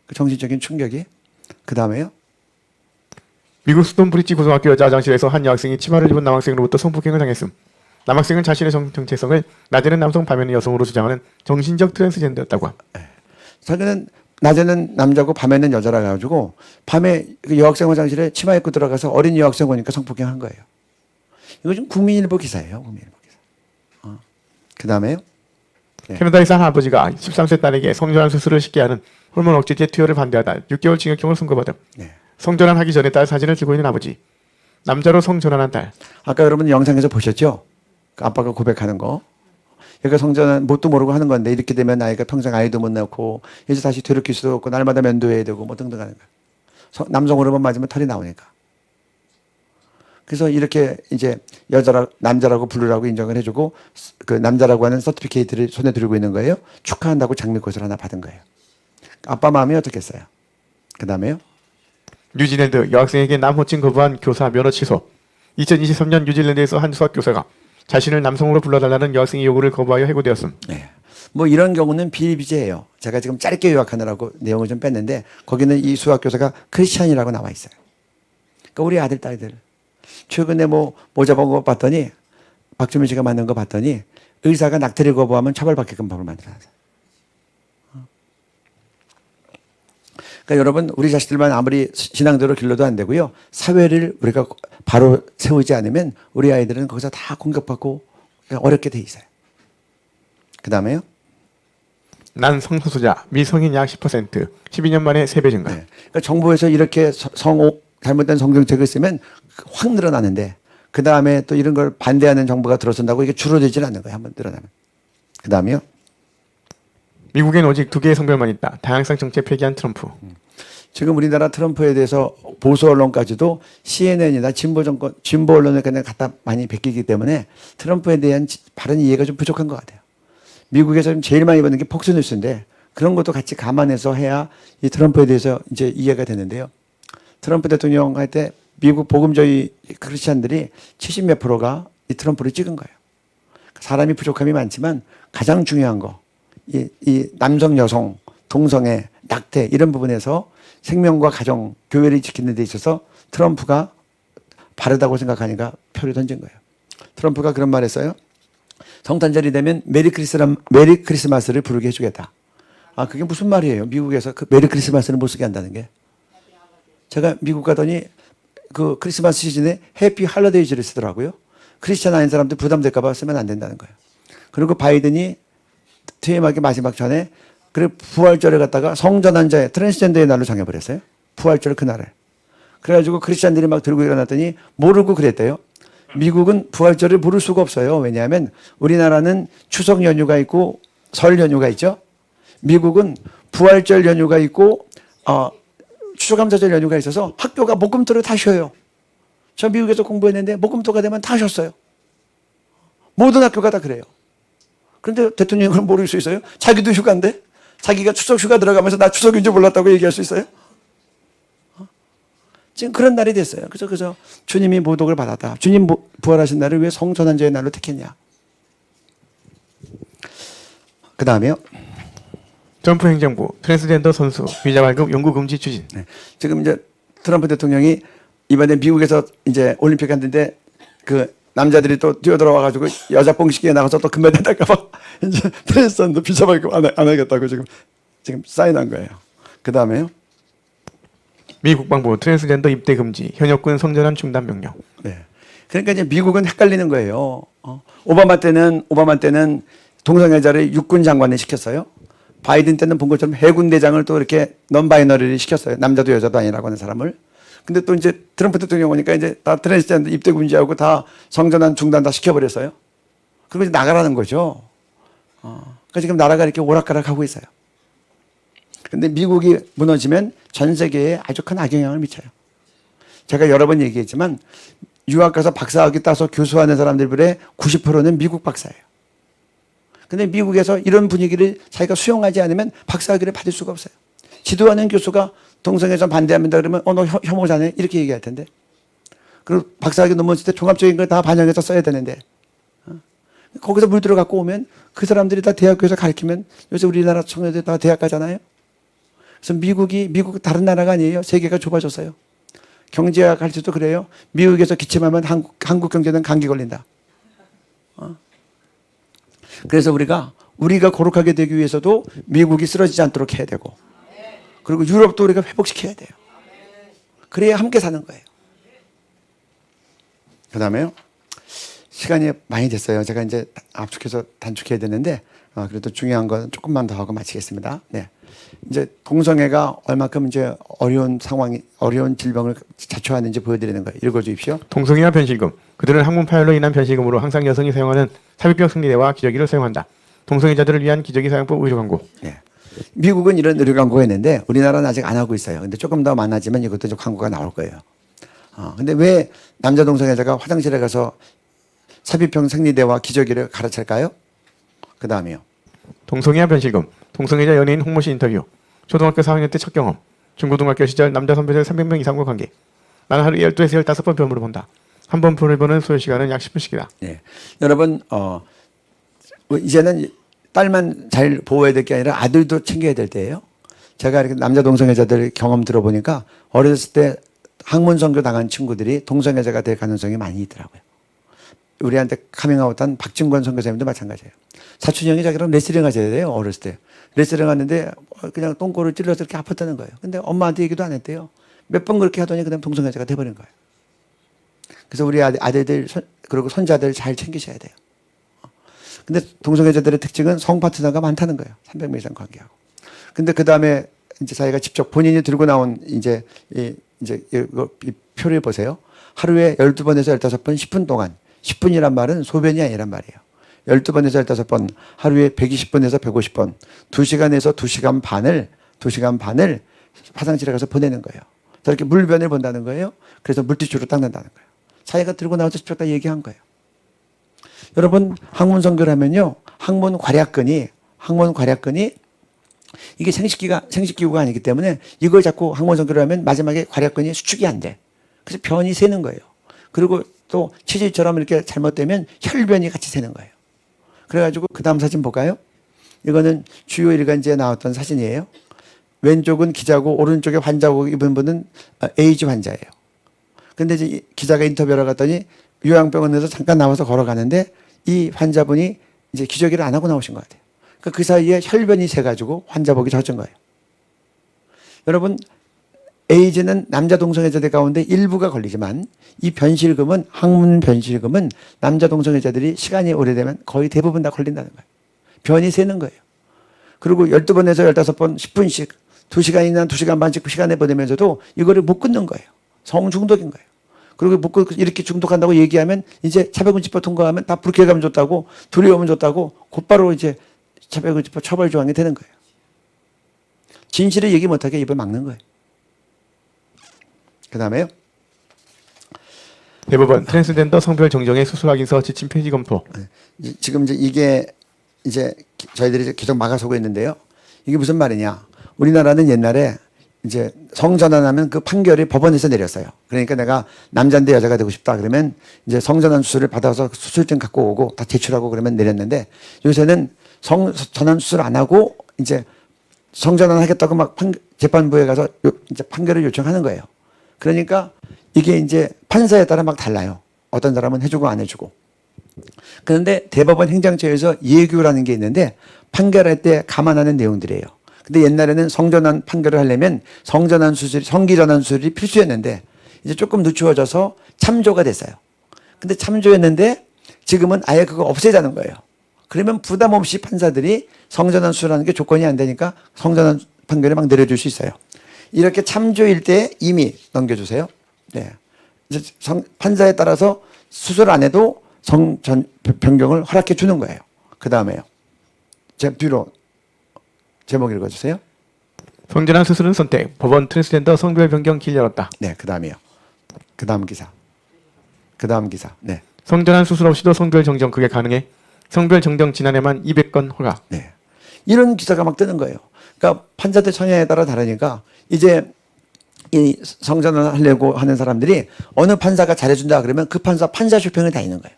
그 정신적인 충격이. 그 다음에요. 미국 스톤브리지 고등학교 여자 화장실에서 한 여학생이 치마를 입은 남학생으로부터 성폭행을 당했음. 남학생은 자신의 정체성을 낮에는 남성 밤에는 여성으로 주장하는 정신적 트랜스젠더였다고 함. 자기는 낮에는 남자고 밤에는 여자라 가지고 밤에 그 여학생 화장실에 치마 입고 들어가서 어린 여학생 오니까 성폭행한 거예요. 이거 지금 국민일보 기사예요. 국민일보 기사. 그 다음에요. 네. 캐나다에서 한 아버지가 13세 딸에게 성전환 수술을 쉽게 하는 호르몬 억제제 투여를 반대하다 6개월 징역형을 선고받음. 네. 성전환 하기 전에 딸 사진을 들고 있는 아버지. 남자로 성전환한 딸. 아까 여러분 영상에서 보셨죠? 그 아빠가 고백하는 거. 얘가 성전은 뭣도 모르고 하는 건데 이렇게 되면 아이가 평생 아이도 못 낳고 이제 다시 되돌릴 수도 없고 날마다 면도해야 되고 뭐 등등 하는 거예요. 남성 호르몬 맞으면 털이 나오니까. 그래서 이렇게 이제 남자라고 부르라고 인정을 해주고 그 남자라고 하는 서티피케이트를 손에 들고 있는 거예요. 축하한다고 장미꽃을 하나 받은 거예요. 아빠 마음이 어떻겠어요? 그 다음에요. 뉴질랜드 여학생에게 남호칭 거부한 교사 면허 취소. 2023년 뉴질랜드에서 한 수학 교사가 자신을 남성으로 불러달라는 여학생의 요구를 거부하여 해고되었음. 네. 뭐 이런 경우는 비일비재예요. 제가 지금 짧게 요약하느라고 내용을 좀 뺐는데 거기는 이 수학 교사가 크리스찬이라고 나와 있어요. 그러니까 우리 아들 딸들 최근에 뭐 모자 본 거 봤더니 박주민 씨가 만든 거 봤더니 의사가 낙태를 거부하면 처벌받게끔 법을 만들어놨어요. 그러니까 여러분 우리 자식들만 아무리 신앙대로 길러도 안 되고요. 사회를 우리가 바로 세우지 않으면 우리 아이들은 거기서 다 공격받고 어렵게 돼 있어요. 그 다음에요. 난 성소수자, 미성인 약 10%, 12년 만에 3배 증가. 네. 그러니까 정부에서 이렇게 잘못된 성정책을 쓰면 확 늘어나는데 그 다음에 또 이런 걸 반대하는 정부가 들어선다고 이게 줄어들지는 않는 거예요. 한번 늘어나면. 그 다음에요. 미국엔 오직 2개의 성별만 있다. 다양성 정책 폐기한 트럼프. 지금 우리나라 트럼프에 대해서 보수 언론까지도 CNN이나 진보 언론을 그냥 갖다 많이 베끼기 때문에 트럼프에 대한 바른 이해가 좀 부족한 것 같아요. 미국에서 제일 많이 받는 게 폭스뉴스인데 그런 것도 같이 감안해서 해야 이 트럼프에 대해서 이제 이해가 되는데요. 트럼프 대통령 할 때 미국 복음주의 크리스찬들이 70몇 %가 이 트럼프를 찍은 거예요. 사람이 부족함이 많지만 가장 중요한 거, 이 남성, 여성, 동성애, 낙태 이런 부분에서 생명과 가정, 교회를 지키는 데 있어서 트럼프가 바르다고 생각하니까 표를 던진 거예요. 트럼프가 그런 말 했어요. 성탄절이 되면 메리 크리스마스를 부르게 해주겠다. 아, 그게 무슨 말이에요? 미국에서 그 메리 크리스마스를 못 쓰게 한다는 게. 제가 미국 가더니 그 크리스마스 시즌에 해피 할러데이즈를 쓰더라고요. 크리스찬 아닌 사람들 부담될까봐 쓰면 안 된다는 거예요. 그리고 바이든이 퇴임하기 마지막 전에 그래 부활절에 갖다가 성전환자의 트랜스젠더의 날로 정해버렸어요. 부활절 그날을. 그래가지고 크리스찬들이 막 들고 일어났더니 모르고 그랬대요. 미국은 부활절을 모를 수가 없어요. 왜냐하면 우리나라는 추석 연휴가 있고 설 연휴가 있죠. 미국은 부활절 연휴가 있고 추수감사절 연휴가 있어서 학교가 목금토를 다 쉬어요. 저 미국에서 공부했는데 목금토가 되면 다 쉬었어요. 모든 학교가 다 그래요. 그런데 대통령이 그걸 모를 수 있어요? 자기도 휴가인데? 자기가 추석 휴가 들어가면서 나 추석인 줄 몰랐다고 얘기할 수 있어요? 지금 그런 날이 됐어요. 그래서 주님이 모독을 받았다. 주님 부활하신 날을 왜 성전환자의 날로 택했냐. 그 다음에요. 트럼프 행정부 트랜스젠더 선수 비자 발급 영구 금지 추진. 네. 지금 이제 트럼프 대통령이 이번에 미국에서 이제 올림픽 갔는데 그 남자들이 또 뛰어들어와가지고 여자 뽕식기에 나가서 또 금메달 딸까봐 이제 트랜스젠더 비자 발급 안 하겠다고 지금 사인한 거예요. 그 다음에요. 미 국방부 트랜스젠더 입대 금지, 현역군 성전환 중단 명령. 네. 그러니까 이제 미국은 헷갈리는 거예요. 오바마 때는 동성애자를 육군 장관을 시켰어요. 바이든 때는 본 것처럼 해군 대장을 또 이렇게 non-binary를 시켰어요. 남자도 여자도 아니라고 하는 사람을. 근데 또 이제 트럼프 대통령 오니까 이제 다 트랜스젠더 입대 금지하고 다 성전환 중단 다 시켜버렸어요. 그리고 이제 나가라는 거죠. 그러니까 지금 나라가 이렇게 오락가락하고 있어요. 근데 미국이 무너지면 전 세계에 아주 큰 악영향을 미쳐요. 제가 여러 번 얘기했지만 유학 가서 박사학위 따서 교수하는 사람들의 90%는 미국 박사예요. 근데 미국에서 이런 분위기를 자기가 수용하지 않으면 박사학위를 받을 수가 없어요. 지도하는 교수가 동성애자 반대합니다 그러면 너 혐오자네 이렇게 얘기할 텐데. 그리고 박사학위 논문 쓸 때 종합적인 걸 다 반영해서 써야 되는데. 거기서 물 들어갖고 오면 그 사람들이 다 대학교에서 가르치면 요새 우리나라 청년들 다 대학 가잖아요. 그래서 미국 다른 나라가 아니에요. 세계가 좁아졌어요. 경제학 할 때도 그래요. 미국에서 기침하면 한국 경제는 감기 걸린다. 그래서 우리가 거룩하게 되기 위해서도 미국이 쓰러지지 않도록 해야 되고 그리고 유럽도 우리가 회복시켜야 돼요. 그래야 함께 사는 거예요. 그 다음에요. 시간이 많이 됐어요. 제가 이제 압축해서 단축해야 되는데 그래도 중요한 건 조금만 더 하고 마치겠습니다. 네. 이제 동성애가 얼마큼 이제 어려운 상황이 어려운 질병을 자초하는지 보여드리는 거예요. 읽어주십시오. 동성애와 변실금. 그들은 학문 파열로 인한 변실금으로 항상 여성이 사용하는 삽입형 승리대와 기저귀를 사용한다. 동성애자들을 위한 기저귀 사용법 의료 광고. 네. 미국은 이런 의료 광고가 있는데 우리나라는 아직 안 하고 있어요. 근데 조금 더 많아지면 이것도 좀 광고가 나올 거예요. 근데 왜 남자 동성애자가 화장실에 가서 삽입형 생리대와 기저귀를 갈아찰까요? 그 다음에요. 동성애와 변실금. 동성애자 연예인 홍모 씨 인터뷰. 초등학교 4학년 때 첫 경험. 중고등학교 시절 남자 선배들 300명 이상과 관계. 나는 하루 12에서 15번 변물을 본다. 한 번 변을 보는 소요 시간은 약 10분씩이다. 네. 여러분 이제는 딸만 잘 보호해야 될 게 아니라 아들도 챙겨야 될 때예요. 제가 이렇게 남자 동성애자들 경험 들어보니까 어렸을 때 학문 선교 당한 친구들이 동성애자가 될 가능성이 많이 있더라고요. 우리한테 카밍아웃한 박진권 선교사님도 마찬가지예요. 사촌 형이 자기랑 레슬링 하셔야 돼요. 어렸을 때. 레슬링 하는데 그냥 똥꼬를 찔러서 이렇게 아팠다는 거예요. 근데 엄마한테 얘기도 안 했대요. 몇 번 그렇게 하더니 그다음 동성애자가 돼버린 거예요. 그래서 우리 아들들 그리고 손자들 잘 챙기셔야 돼요. 근데 동성애자들의 특징은 성 파트너가 많다는 거예요. 300명 이상 관계하고. 근데 그 다음에 이제 자기가 직접 본인이 들고 나온 이제 이 표를 보세요. 하루에 12번에서 15번 10분 동안 10분이란 말은 소변이 아니란 말이에요. 12번에서 15번 하루에 120번에서 150번 2시간에서 2시간 반을 화장실에 가서 보내는 거예요. 저렇게 물변을 본다는 거예요. 그래서 물티슈로 닦는다는 거예요. 자기가 들고 나와서 직접 다 얘기한 거예요. 여러분 학문 선교를 하면요. 학문 괄약근이 이게 생식기구가 아니기 때문에 이걸 자꾸 학문 선교를 하면 마지막에 괄약근이 수축이 안 돼. 그래서 변이 새는 거예요. 그리고 또 치질처럼 이렇게 잘못되면 혈변이 같이 새는 거예요. 그래가지고 그 다음 사진 볼까요? 이거는 주요 일간지에 나왔던 사진이에요. 왼쪽은 기자고 오른쪽에 환자고 입은 분은 에이즈 환자예요. 근데 이제 기자가 인터뷰를 갔더니 요양병원에서 잠깐 나와서 걸어가는데 이 환자분이 이제 기저귀를 안 하고 나오신 것 같아요. 그러니까 그 사이에 혈변이 새가지고 환자복이 젖은 거예요. 여러분 에이즈는 남자 동성애자들 가운데 일부가 걸리지만 이 변실금은 학문 변실금은 남자 동성애자들이 시간이 오래되면 거의 대부분 다 걸린다는 거예요. 변이 새는 거예요. 그리고 12번에서 15번 10분씩 2시간이나 2시간 반씩 시간을 보내면서도 이거를 못 끊는 거예요. 성중독인 거예요. 그리고 못 끊고 이렇게 중독한다고 얘기하면 이제 차별금지법 통과하면 다 불쾌감 줬다고 두려움 줬다고 곧바로 이제 차별금지법 처벌 조항이 되는 거예요. 진실을 얘기 못하게 입을 막는 거예요. 그 다음에요. 대법원 트랜스젠더 성별 정정의 수술 확인서 지침 폐지 검토. 지금 이게 이제 저희들이 계속 막아서고 있는데요. 이게 무슨 말이냐? 우리나라는 옛날에 이제 성전환하면 그 판결이 법원에서 내렸어요. 그러니까 내가 남자인데 여자가 되고 싶다 그러면 이제 성전환 수술을 받아서 수술증 갖고 오고 다 제출하고 그러면 내렸는데 요새는 성전환 수술 안 하고 이제 성전환 하겠다고 막 재판부에 가서 이제 판결을 요청하는 거예요. 그러니까 이게 이제 판사에 따라 막 달라요. 어떤 사람은 해주고 안 해주고. 그런데 대법원 행정처에서 예규라는 게 있는데 판결할 때 감안하는 내용들이에요. 근데 옛날에는 성전환 판결을 하려면 성기전환 수술이 필수였는데 이제 조금 늦추어져서 참조가 됐어요. 근데 참조했는데 지금은 아예 그거 없애자는 거예요. 그러면 부담 없이 판사들이 성전환 수술하는 게 조건이 안 되니까 성전환 판결을 막 내려줄 수 있어요. 이렇게 참조일 때 이미 넘겨주세요. 네. 이제 판사에 따라서 수술 안 해도 변경을 허락해 주는 거예요. 그 다음에요. 뒤로 제목 읽어주세요. 성전환 수술은 선택. 법원 트랜스젠더 성별 변경 길 열었다. 네, 그 다음이요. 그 다음 기사. 그 다음 기사. 네. 성전환 수술 없이도 성별 정정 그게 가능해. 성별 정정 지난해만 200건 허가. 네. 이런 기사가 막 뜨는 거예요. 그러니까 판사들 성향에 따라 다르니까 이제 이 성전환 하려고 하는 사람들이 어느 판사가 잘해준다 그러면 그 판사 쇼핑을 다니는 거예요.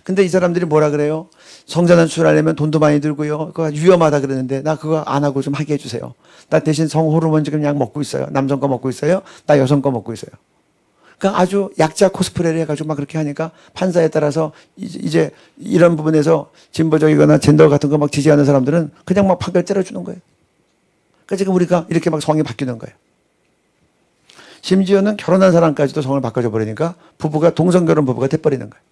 근데 이 사람들이 뭐라 그래요? 성전환 수술하려면 돈도 많이 들고요. 그거 위험하다 그러는데 나 그거 안 하고 좀 하게 해주세요. 나 대신 성호르몬 지금 약 먹고 있어요. 남성 거 먹고 있어요. 나 여성 거 먹고 있어요. 그러니까 아주 약자 코스프레를 해가지고 막 그렇게 하니까 판사에 따라서 이제 이런 부분에서 진보적이거나 젠더 같은 거 막 지지하는 사람들은 그냥 막 판결 때려주는 거예요. 그러니까 지금 우리가 이렇게 막 성이 바뀌는 거예요. 심지어는 결혼한 사람까지도 성을 바꿔줘 버리니까 부부가 동성결혼 부부가 돼버리는 거예요.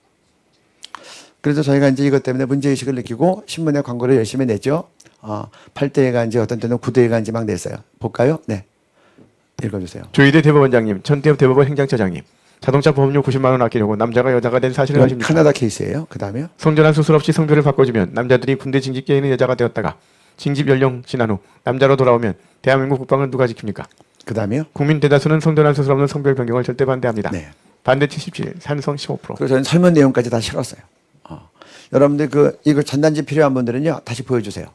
그래서 저희가 이제 이것 때문에 문제의식을 느끼고 신문에 광고를 열심히 냈죠. 8대회가 이제 어떤 때는 9대회가 이제 막 냈어요. 볼까요? 네. 읽어주세요. 조희대 대법원장님, 전태엽 대법원 행정처장님, 자동차 보험료 90만 원 아끼려고 남자가 여자가 된 사실을 이건 아십니까? 카나다 케이스예요. 그 다음에요. 성전환 수술 없이 성별을 바꿔주면 남자들이 군대 징집기에 있는 여자가 되었다가 징집 연령 지난 후 남자로 돌아오면 대한민국 국방을 누가 지킵니까? 그 다음에요. 국민 대다수는 성전환 수술 없는 성별 변경을 절대 반대합니다. 네. 반대 77, 찬성 15%. 그리고 저는 설문 내용까지 다 실었어요. 여러분들 이거 전단지 필요한 분들은요, 다시 보여주세요.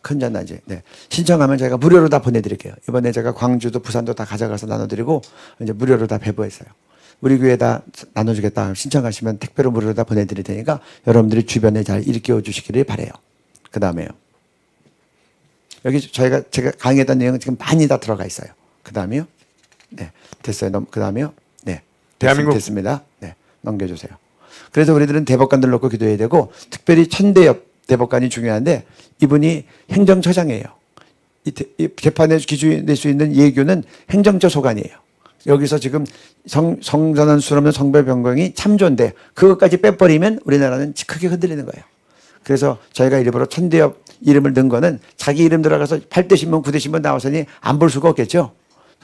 큰 전단지. 네. 신청하면 저희가 무료로 다 보내드릴게요. 이번에 제가 광주도 부산도 다 가져가서 나눠드리고 이제 무료로 다 배부했어요. 우리 교회에다 나눠주겠다 신청하시면 택배로 무료로 다 보내드릴 테니까 여러분들이 주변에 잘 일깨워 주시기를 바래요. 그 다음에요. 여기 제가 강의했던 내용은 지금 많이 다 들어가 있어요. 그 다음에요. 네. 됐어요. 그 다음에요. 네. 대한민국 됐습니다. 네. 넘겨주세요. 그래서 우리들은 대법관들 놓고 기도해야 되고 특별히 천대엽 대법관이 중요한데 이분이 행정처장이에요. 이 재판에 기준이 낼 수 있는 예규는 행정처 소관이에요. 여기서 지금 성전환 수술 없는 성별 변경이 참조인데 그것까지 빼버리면 우리나라는 크게 흔들리는 거예요. 그래서 저희가 일부러 천대엽 이름을 넣은 거는 자기 이름 들어가서 8대 신문 9대 신문 나와서니 안 볼 수가 없겠죠.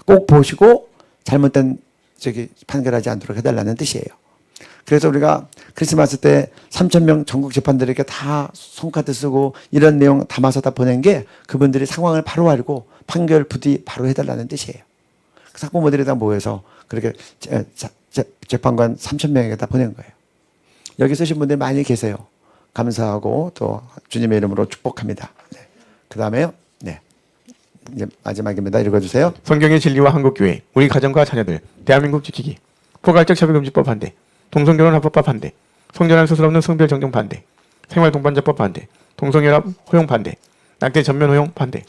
꼭 보시고 잘못된 판결하지 않도록 해달라는 뜻이에요. 그래서 우리가 크리스마스 때 3,000명 전국 재판들에게 다 손카드 쓰고 이런 내용 담아서 다 보낸 게 그분들이 상황을 바로 알고 판결 부디 바로 해달라는 뜻이에요. 학부모들이 다 모여서 그렇게 재판관 3,000명에게 다 보낸 거예요. 여기 쓰신 분들 많이 계세요. 감사하고 또 주님의 이름으로 축복합니다. 네. 그 다음에요. 네. 이제 마지막입니다. 읽어주세요. 성경의 진리와 한국교회, 우리 가정과 자녀들, 대한민국 지키기, 포괄적 차별금지법 반대, 동성결혼 합법화 반대, 성전환 수술 없는 성별 정정 반대, 생활동반자법 반대, 동성연합 허용 반대, 낙태 전면 허용 반대,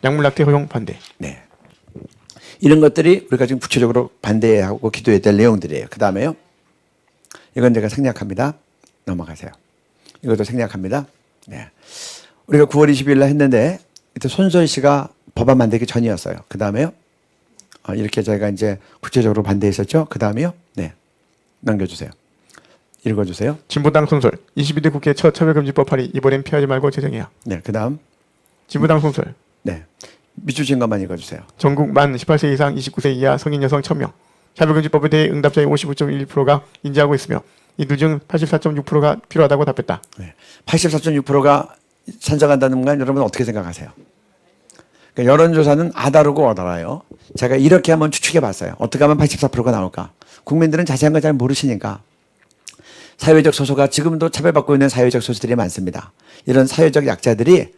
약물 낙태 허용 반대. 네. 이런 것들이 우리가 지금 구체적으로 반대하고 기도해야 될 내용들이에요. 그 다음에요. 이건 제가 생략합니다. 넘어가세요. 이것도 생략합니다. 네. 우리가 9월 20일 날 했는데 이때 손소희 씨가 법안 만들기 전이었어요. 그 다음에요. 이렇게 저희가 이제 구체적으로 반대했었죠. 그 다음에요. 네. 넘겨주세요. 읽어주세요. 진보당 손설 22대 국회 첫 차별금지법 발의 이번엔 피하지 말고 제정해야. 네. 그 다음. 진보당 손설. 네. 밑줄친 것만 읽어주세요. 전국 만 18세 이상 29세 이하 성인 여성 1000명. 차별금지법에 대해 응답자의 55.11%가 인지하고 있으며 이들 중 84.6%가 필요하다고 답했다. 네. 84.6%가 찬성한다는 건 여러분 어떻게 생각하세요? 그러니까 여론조사는 아다르고 어다라요. 제가 이렇게 한번 추측해 봤어요. 어떻게 하면 84%가 나올까? 국민들은 자세한 걸 잘 모르시니까 사회적 소수가 지금도 차별받고 있는 사회적 소수들이 많습니다. 이런 사회적 약자들이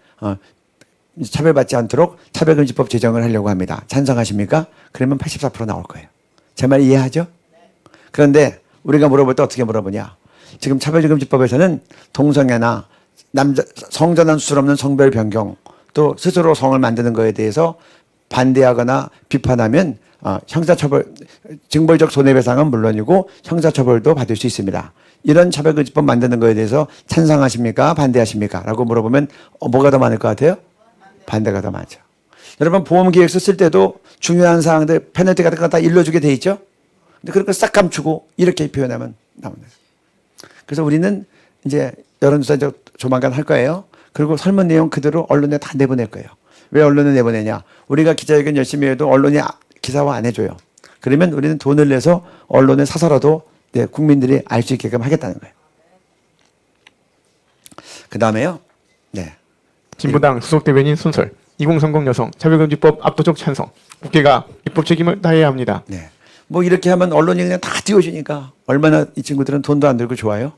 차별받지 않도록 차별금지법 제정을 하려고 합니다. 찬성하십니까? 그러면 84% 나올 거예요. 제 말 이해하죠? 그런데 우리가 물어볼 때 어떻게 물어보냐? 지금 차별금지법에서는 동성애나 성전환 수술 없는 성별 변경 또 스스로 성을 만드는 거에 대해서 반대하거나 비판하면 형사처벌, 징벌적 손해배상은 물론이고 형사처벌도 받을 수 있습니다. 이런 차별금지법 만드는 거에 대해서 찬성하십니까? 반대하십니까? 라고 물어보면 뭐가 더 많을 것 같아요? 반대가 더 많죠. 여러분 보험계획서 쓸 때도 중요한 사항들 페널티 같은 거 다 일러주게 돼 있죠. 근데 그런 거 싹 감추고 이렇게 표현하면 나옵니다. 그래서 우리는 이제 여론조사 조만간 할 거예요. 그리고 설문 내용 그대로 언론에 다 내보낼 거예요. 왜 언론에 내보내냐? 우리가 기자회견 열심히 해도 언론이 기사화 안 해줘요. 그러면 우리는 돈을 내서 언론에 사서라도 국민들이 알 수 있게끔 하겠다는 거예요. 그 다음에요. 네. 진보당 수석대변인 손설 2030 여성 차별금지법 압도적 찬성. 국회가 입법 책임을 다해야 합니다. 네. 뭐 이렇게 하면 언론이 그냥 다 띄워주니까 얼마나 이 친구들은 돈도 안 들고 좋아요.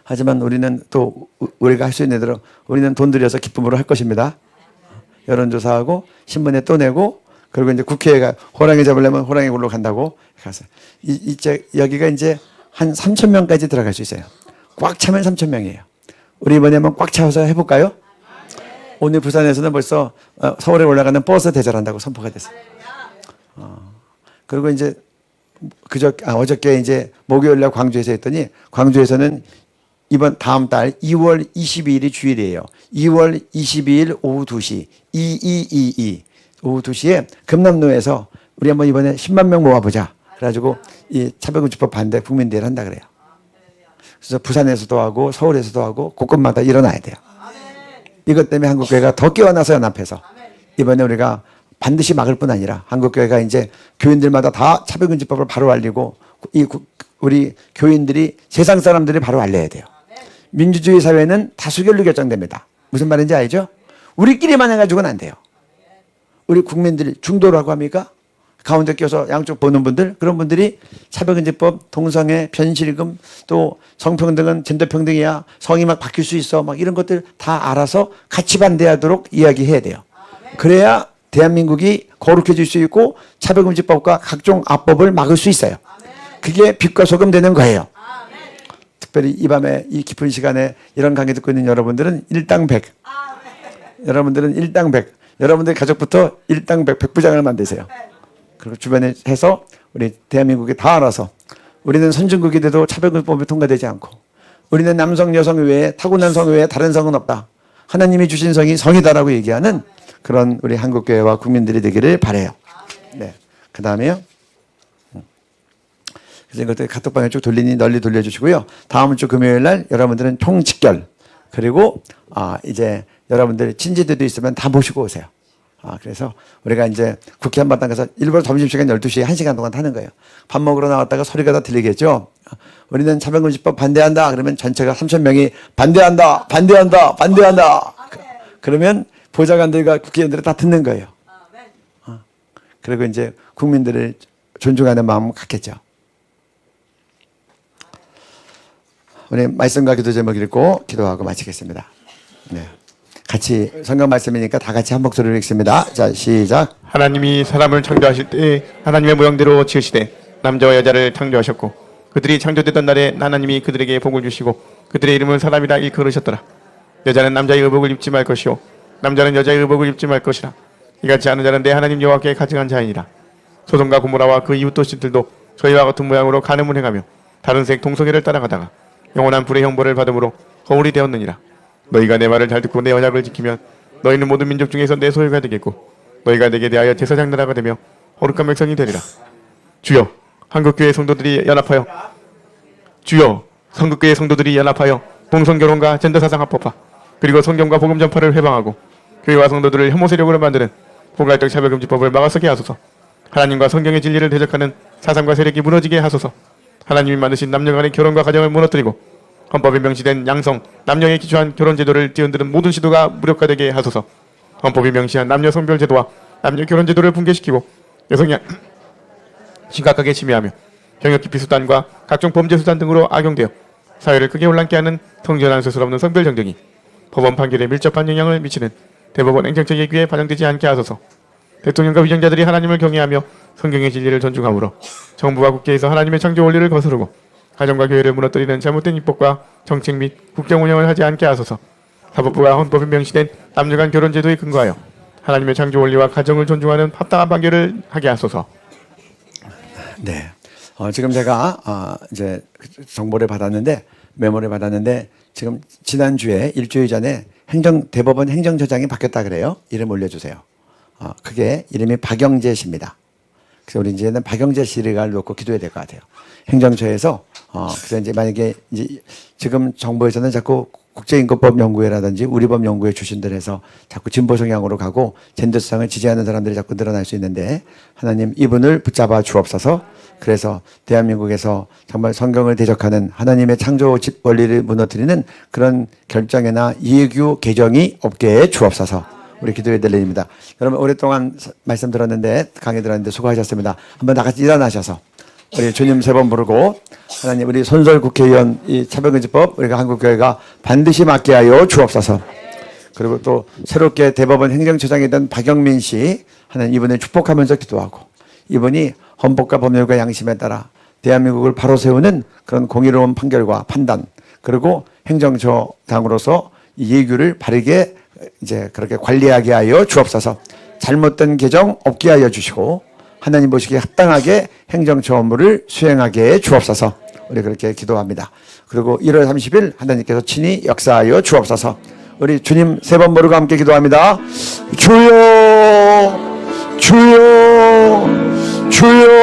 하지만 우리는 또 우리가 할 수 있는 대로 우리는 돈 들여서 기쁨으로 할 것입니다. 여론조사하고 신문에 또 내고 그리고 이제 국회가 호랑이 잡으려면 호랑이 굴로 간다고 가서 여기가 이제 한 3,000명까지 들어갈 수 있어요. 꽉 차면 3,000명이에요. 우리 이번에 한번 꽉 차서 해볼까요? 오늘 부산에서는 벌써 서울에 올라가는 버스 대절한다고 선포가 됐어요. 그리고 이제 어저께 이제 목요일날 광주에서 했더니 광주에서는 이번 다음 달 2월 22일이 주일이에요. 2월 22일 오후 2시 2222 오후 2시에 금남로에서 우리 한번 이번에 10만 명 모아보자. 그래가지고 이 차별금지법 반대 국민대회를 한다 그래요. 그래서 부산에서도 하고 서울에서도 하고 곳곳마다 일어나야 돼요. 이것 때문에 한국교회가 더 깨어나서 연합해서 이번에 우리가 반드시 막을 뿐 아니라 한국교회가 이제 교인들마다 다 차별금지법을 바로 알리고 우리 교인들이 세상 사람들이 바로 알려야 돼요. 민주주의 사회는 다수결로 결정됩니다. 무슨 말인지 알죠? 우리끼리만 해가지고는 안 돼요. 우리 국민들이 중도라고 합니까? 가운데 껴서 양쪽 보는 분들, 그런 분들이 차별금지법, 동성애, 변실금, 또 성평등은 젠더평등이야, 성이 막 바뀔 수 있어, 막 이런 것들 다 알아서 같이 반대하도록 이야기해야 돼요. 그래야 대한민국이 거룩해질 수 있고 차별금지법과 각종 악법을 막을 수 있어요. 그게 빛과 소금 되는 거예요. 특별히 이 밤에 이 깊은 시간에 이런 강의 듣고 있는 여러분들은 일당백. 여러분들은 일당백. 여러분들 가족부터 일당백, 백부장을 만드세요. 그리고 주변에 해서 우리 대한민국이 다 알아서 우리는 선진국이 돼도 차별금지법이 통과되지 않고 우리는 남성, 여성 외에 타고난 성 외에 다른 성은 없다. 하나님이 주신 성이 성이다라고 얘기하는 그런 우리 한국교회와 국민들이 되기를 바라요. 네. 그 다음에요. 그래서 이것들 카톡방에 쭉 돌리니 널리 돌려주시고요. 다음 주 금요일 날 여러분들은 총직결 그리고 이제 여러분들 친지들도 있으면 다 모시고 오세요. 그래서 우리가 이제 국회 한바탕 가서 일부러 점심시간 12시에 1시간 동안 하는 거예요. 밥 먹으러 나왔다가 소리가 다 들리겠죠. 우리는 차별금지법 반대한다. 그러면 전체가 3,000명이 반대한다. 반대한다. 반대한다. 그러면 보좌관들과 국회의원들이 다 듣는 거예요. 그리고 이제 국민들을 존중하는 마음을 갖겠죠. 우리 말씀과 기도 제목 읽고 기도하고 마치겠습니다. 네. 같이 성경 말씀이니까 다 같이 한 목소리로 읽습니다. 자, 시작. 하나님이 사람을 창조하실 때 하나님의 모형대로 지으시되 남자와 여자를 창조하셨고 그들이 창조되던 날에 하나님이 그들에게 복을 주시고 그들의 이름을 사람이라 일컬으셨더라. 여자는 남자의 의복을 입지 말 것이요 남자는 여자의 의복을 입지 말 것이라. 이같이 하는 자는 내 하나님 여호와께 가증한 자이니라. 소돔과 고모라와 그 이웃 도시들도 저희와 같은 모양으로 간음을 행하며 다른 색 동성애를 따라가다가 영원한 불의 형벌을 받음으로 거울이 되었느니라. 너희가 내 말을 잘 듣고 내 언약을 지키면 너희는 모든 민족 중에서 내 소유가 되겠고 너희가 내게 대하여 제사장 나라가 되며 거룩한 백성이 되리라. 주여 한국교회 성도들이 연합하여 주여 한국교회 성도들이 연합하여 동성결혼과 젠더사상 합법화 그리고 성경과 복음 전파를 회방하고 교회와 성도들을 혐오 세력으로 만드는 포괄적 차별금지법을 막아서게 하소서. 하나님과 성경의 진리를 대적하는 사상과 세력이 무너지게 하소서. 하나님이 만드신 남녀 간의 결혼과 가정을 무너뜨리고 헌법에 명시된 양성, 남녀에 기초한 결혼제도를 뒤흔드는 모든 시도가 무력화되게 하소서. 헌법이 명시한 남녀 성별제도와 남녀 결혼제도를 붕괴시키고 여성이 심각하게 침해하며 경력 기피 수단과 각종 범죄 수단 등으로 악용되어 사회를 크게 혼란케 하는 성전환 수술 없는 성별 정정이 법원 판결에 밀접한 영향을 미치는 대법원 행정처 예규에 반영되지 않게 하소서. 대통령과 위정자들이 하나님을 경외하며 성경의 진리를 존중하므로 정부와 국회에서 하나님의 창조 원리를 거스르고 가정과 교회를 무너뜨리는 잘못된 입법과 정책 및 국정 운영을 하지 않게 하소서. 사법부가 헌법에 명시된 남녀 간 결혼제도에 근거하여 하나님의 창조 원리와 가정을 존중하는 합당한 판결을 하게 하소서. 네. 지금 제가 이제 정보를 받았는데 메모를 받았는데 지금 지난주에 일주일 전에 대법원 행정처장이 바뀌었다 그래요. 이름 올려주세요. 그게 이름이 박영재 씨입니다. 그래서 우리 이제는 박영재 씨를 놓고 기도해야 될 것 같아요. 행정처에서 그래서 이제 만약에 이제 지금 정부에서는 자꾸 국제인권법 연구회라든지 우리법 연구회 출신들 해서 자꾸 진보 성향으로 가고 젠더상을 지지하는 사람들이 자꾸 늘어날 수 있는데 하나님 이분을 붙잡아 주옵소서. 그래서 대한민국에서 정말 성경을 대적하는 하나님의 창조 원리를 무너뜨리는 그런 결정이나 예규 개정이 없게 해 주옵소서. 우리 기도해 드립니다. 여러분 오랫동안 말씀 들었는데 강의 들었는데 수고하셨습니다. 한번 다 같이 일어나셔서 우리 주님 3번 부르고 하나님 우리 손설 국회의원 이 차별금지법 우리가 한국교회가 반드시 막게 하여 주옵소서. 그리고 또 새롭게 대법원 행정처장이 된 박영민 씨 하나님 이분을 축복하면서 기도하고 이분이 헌법과 법률과 양심에 따라 대한민국을 바로 세우는 그런 공의로운 판결과 판단 그리고 행정처장으로서 이 예규를 바르게 이제 그렇게 관리하게 하여 주옵소서. 잘못된 개정 없게 하여 주시고 하나님 보시기에 합당하게 행정처 업무를 수행하게 해 주옵소서. 우리 그렇게 기도합니다. 그리고 1월 30일 하나님께서 친히 역사하여 주옵소서. 우리 주님 3번 부르고 함께 기도합니다. 주여 주여 주여